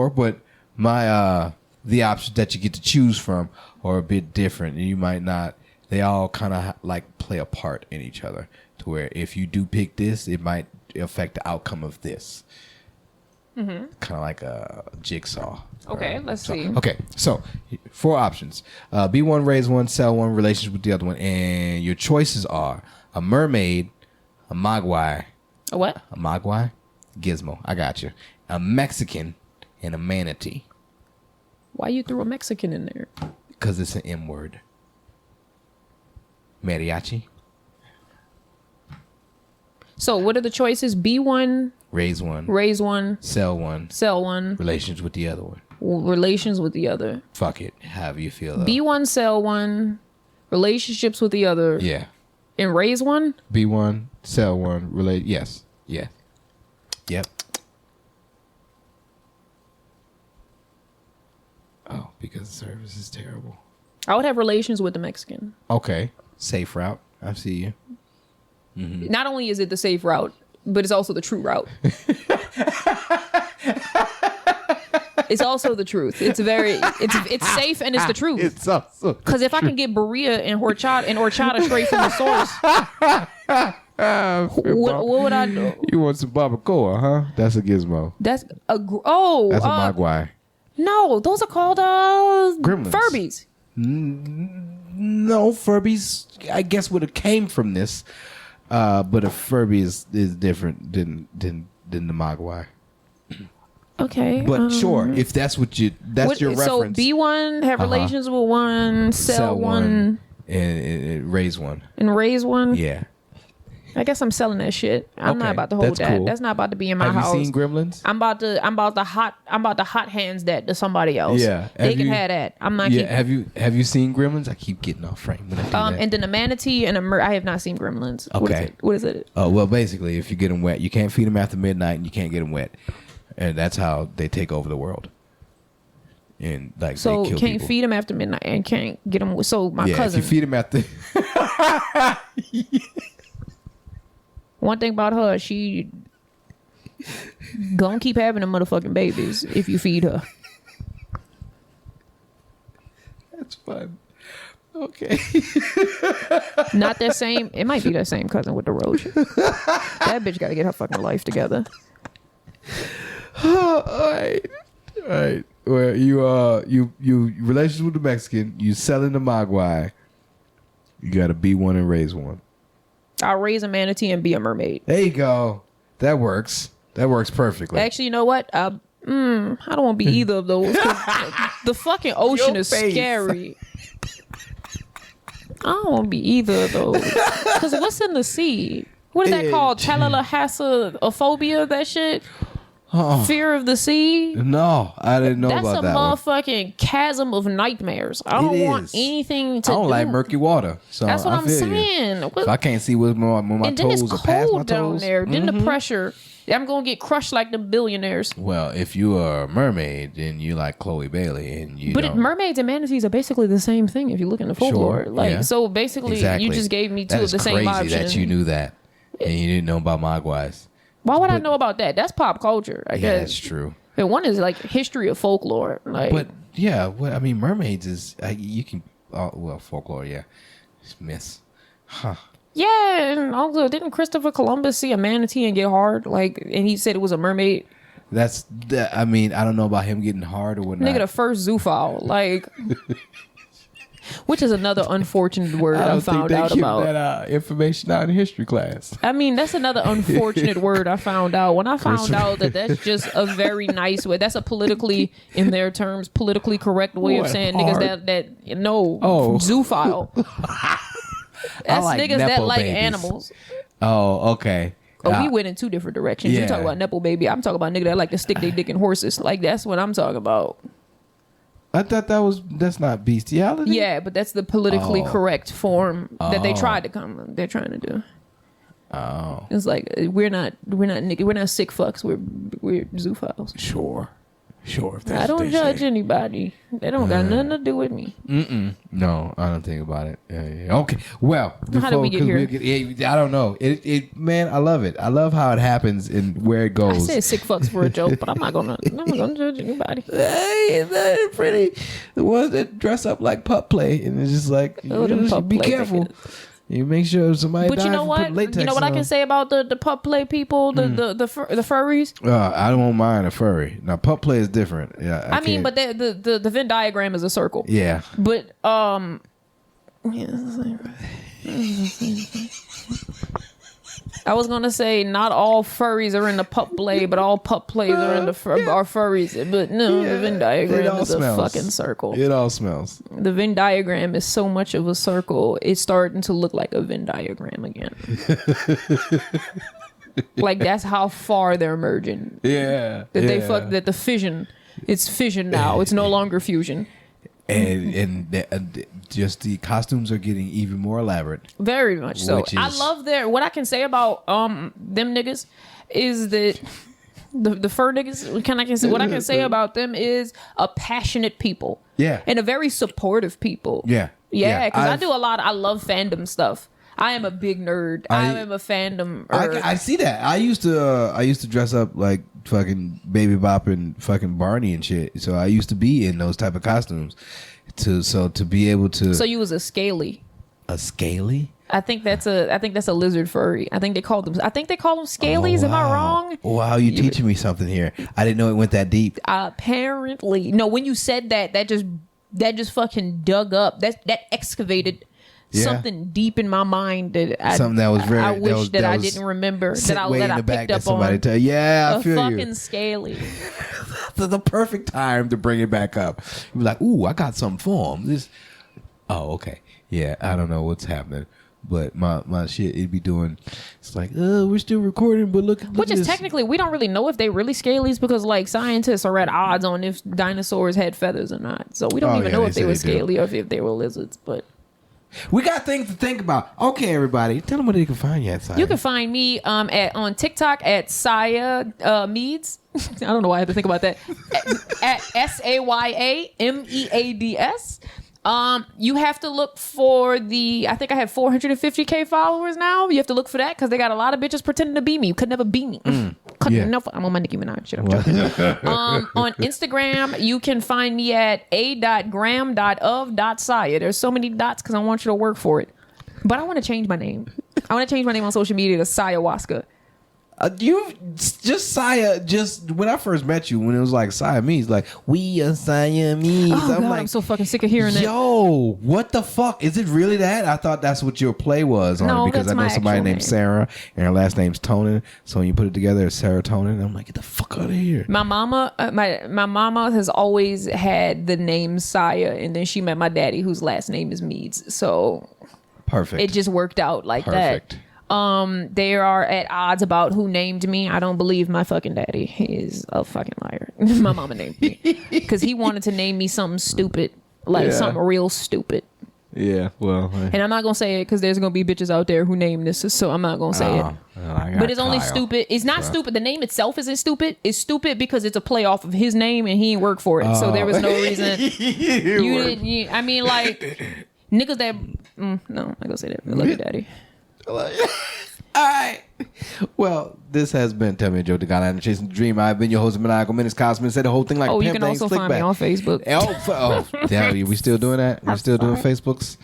B: but my the options that you get to choose from are a bit different, and you might not. They all kind of like play a part in each other, to where if you do pick this, it might affect the outcome of this. Kind of like a jigsaw.
C: Okay, let's see.
B: Okay, so 4 options: be one, raise one, sell one, relations with the other one, and your choices are a mermaid, a mogwai.
C: A what?
B: A mogwai, gizmo. I got you. A Mexican and a manatee.
C: Why you threw a Mexican in there?
B: Because it's an M word. Mariachi.
C: So what are the choices? Be one.
B: Raise one.
C: Raise one.
B: Sell one.
C: Sell one.
B: Relations with the other one.
C: Relations with the other.
B: Fuck it. However you feel.
C: Be one, sell one. Relationships with the other.
B: Yeah.
C: And raise one?
B: Be one, sell one, relate. Yes. Yeah. Yep. Oh, because the service is terrible.
C: I would have relations with the Mexican.
B: Okay. Safe route. I see you.
C: Mm-hmm. Not only is it the safe route, but it's also the true route. It's also the truth. It's safe and it's the truth.
B: It's also
C: because if I can get burrilla and horchata straight from the source, what would I do?
B: You want some barbacoa, huh? That's a gizmo.
C: That's a
B: mogwai.
C: No, those are called
B: gremlins.
C: Furbies.
B: No, Furbies, I guess, would have came from this. But a Furby is different than the Mogwai.
C: Okay.
B: But sure, if that's your reference.
C: So be one, have relations with one, sell one.
B: And raise one.
C: And raise one?
B: Yeah.
C: I guess I'm selling that shit. I'm not about to hold that. Cool. That's not about to be in my house.
B: Have you seen Gremlins?
C: I'm about to hot hands that to somebody else.
B: Yeah.
C: They can have that. I'm not.
B: Yeah. Have you seen Gremlins? I keep getting off frame when I do that.
C: And then a manatee and I have not seen Gremlins.
B: Okay.
C: What is it?
B: Oh well, basically, if you get them wet, you can't feed them after midnight, and you can't get them wet, and that's how they take over the world. And like
C: so,
B: they kill
C: can't
B: people.
C: feed them after midnight and can't get them. So my cousin.
B: If you feed them after.
C: One thing about her, she gonna keep having them motherfucking babies if you feed her.
B: That's fun. Okay.
C: Not that same. It might be that same cousin with the roach. That bitch got to get her fucking life together.
B: All right. Well, you relations with the Mexican. You selling the Mogwai. You got to be one and raise one.
C: I'll raise a manatee and be a mermaid.
B: There you go. That works. That works perfectly.
C: Actually, you know what? I don't want to be either of those. The fucking ocean is scary. I don't want to be either of those. Because what's in the sea? What is that called? Thalassophobia, that shit? Fear of the sea?
B: No, I didn't know about that.
C: That's a motherfucking chasm of nightmares. I don't want anything to
B: I don't like murky water. So
C: that's what I'm saying.
B: So I can't see where my toes are past my toes. And then it's cold down
C: there. Then the pressure. I'm going to get crushed like the billionaires.
B: Well, if you are a mermaid, then you like Chloe Bailey. And you
C: mermaids and manatees are basically the same thing if you look in the folklore. So basically, you just gave me two of the same options.
B: That you knew that. And you didn't know about Mogwais.
C: Why would I know about that? That's pop culture, I guess.
B: Yeah, that's true.
C: And one is like history of folklore.
B: But yeah, I mean, mermaids is you can folklore, yeah, it's myths, huh?
C: Yeah, and also didn't Christopher Columbus see a manatee and get hard? And he said it was a mermaid.
B: I mean, I don't know about him getting hard or whatnot.
C: Nigga, the first zoophile, which is another unfortunate word I found out about.
B: That information out in history class.
C: I mean, that's another unfortunate word I found out. When I found out that's just a very nice way. That's a politically, in their terms, politically correct way of saying niggas zoophile. That's like niggas that like babies. Animals.
B: Oh, okay.
C: But we went in two different directions. You talk about Nepo baby. I'm talking about niggas that like to stick their dick in horses. That's what I'm talking about.
B: I thought that's not bestiality.
C: Yeah, but that's the politically correct form that they're trying to do. Oh. It's like we're not sick fucks. We're zoophiles.
B: Sure.
C: I don't judge anybody. They don't got nothing to do with me.
B: No, I don't think about it. Yeah. Okay. Well,
C: how did we get here?
B: I don't know. Man, I love it. I love how it happens and where it goes.
C: I said sick fucks for a joke, but I'm not gonna judge anybody.
B: Hey, they're pretty. The ones that dress up like pup play and it's just like be careful. You make sure somebody.
C: But you know what? You know what I can say about the pup play people, the furries.
B: I don't mind a furry. Now pup play is different. Yeah,
C: I mean, but the Venn diagram is a circle.
B: Yeah.
C: But I was gonna say not all furries are in the pup play, but all pup plays are in are furries. But no, the Venn diagram is a fucking circle.
B: It all smells.
C: The Venn diagram is so much of a circle, it's starting to look like a Venn diagram again. That's how far they're merging.
B: Yeah.
C: That the fission, it's fission now. It's no longer fusion.
B: And just the costumes are getting even more elaborate.
C: Very much so. I love what I can say about them niggas is that the fur niggas, what I can say about them is a passionate people.
B: Yeah.
C: And a very supportive people.
B: Yeah.
C: Yeah, because I do I love fandom stuff. I am a big nerd. I am a fandom.
B: I see that. I used to dress up like fucking Baby Bop and fucking Barney and shit. So I used to be in those type of costumes. To be able to.
C: So you was a scaly.
B: A scaly?
C: I think that's a lizard furry. I think they call them scalies. Am I wrong?
B: Wow, you teaching me something here. I didn't know it went that deep.
C: Apparently, no. When you said that just fucking dug up. That excavated. Something deep in my mind that I wish that I didn't remember that I picked up on.
B: I feel
C: fucking
B: you.
C: Scaly.
B: The perfect time to bring it back up. You're like, ooh, I got something for him. Oh, okay. Yeah, I don't know what's happening, but my shit it'd be doing. It's like, we're still recording, but look.
C: Which is technically we don't really know if they really scalies because scientists are at odds on if dinosaurs had feathers or not. So we don't even know if they were scaly or if they were lizards, but.
B: We got things to think about. Okay, everybody, tell them where they can find you at. Saya.
C: You can find me on TikTok at Saya Meads. I don't know why I have to think about that. At SAYAMEADS. You have to look for I think I have 450K followers now. You have to look for that because they got a lot of bitches pretending to be me. You could never be me. I'm on my Nicki Minaj shit. I'm joking. On Instagram, you can find me at a.gram.of.saya. There's so many dots because I want you to work for it. But I want to change my name. I want to change my name on social media to Sayawaska.
B: You just Saya. Just when I first met you, when it was like Saya Meads, like we are Saya Meads.
C: Oh, God, I'm so fucking sick of hearing that.
B: Yo, what the fuck? Is it really that? I thought that's what your play was on it because I know somebody named Sarah and her last name's Tonin. So when you put it together, it's serotonin. I'm like, get the fuck out of here.
C: My mama, my mama has always had the name Saya, and then she met my daddy, whose last name is Meads. So
B: perfect.
C: It just worked out like that. They are at odds about who named me. I don't believe my fucking daddy. He is a fucking liar. My mama named me because he wanted to name me something stupid, like something real stupid.
B: Yeah, well,
C: and I'm not gonna say it because there's gonna be bitches out there who name this, so I'm not gonna say it. But it's only stupid. It's not stupid. The name itself isn't stupid. It's stupid because it's a play off of his name and he ain't work for it. So there was no reason. I mean, like niggas that. No, I'm not gonna say that. I love you, daddy.
B: All right. Well, this has been Tell Me a Joke, the guy chasing the dream. I've been your host, Maniacal Menace Cosman. Said the whole thing like
C: you
B: pimp
C: can also find me on Facebook.
B: Damn, we still doing that? We still doing Facebooks?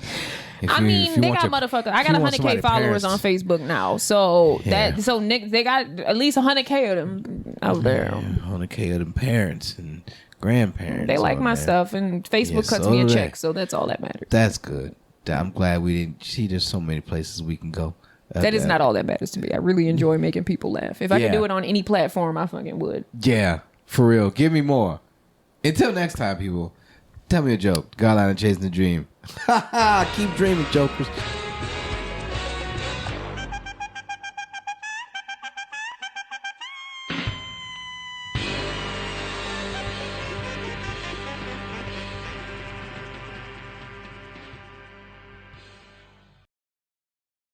C: They got motherfuckers. I got 100K followers on Facebook now, so they got at least 100K of them out there.
B: 100K of them parents and grandparents.
C: They like my stuff, and Facebook cuts me a check, so that's all that matters.
B: That's good. I'm glad we didn't see. There's so many places we can go.
C: That is not all that matters to me. I really enjoy making people laugh. If I could do it on any platform, I fucking would.
B: Yeah, for real. Give me more. Until next time, people. Tell me a joke. Godline and chasing the dream. Keep dreaming, jokers.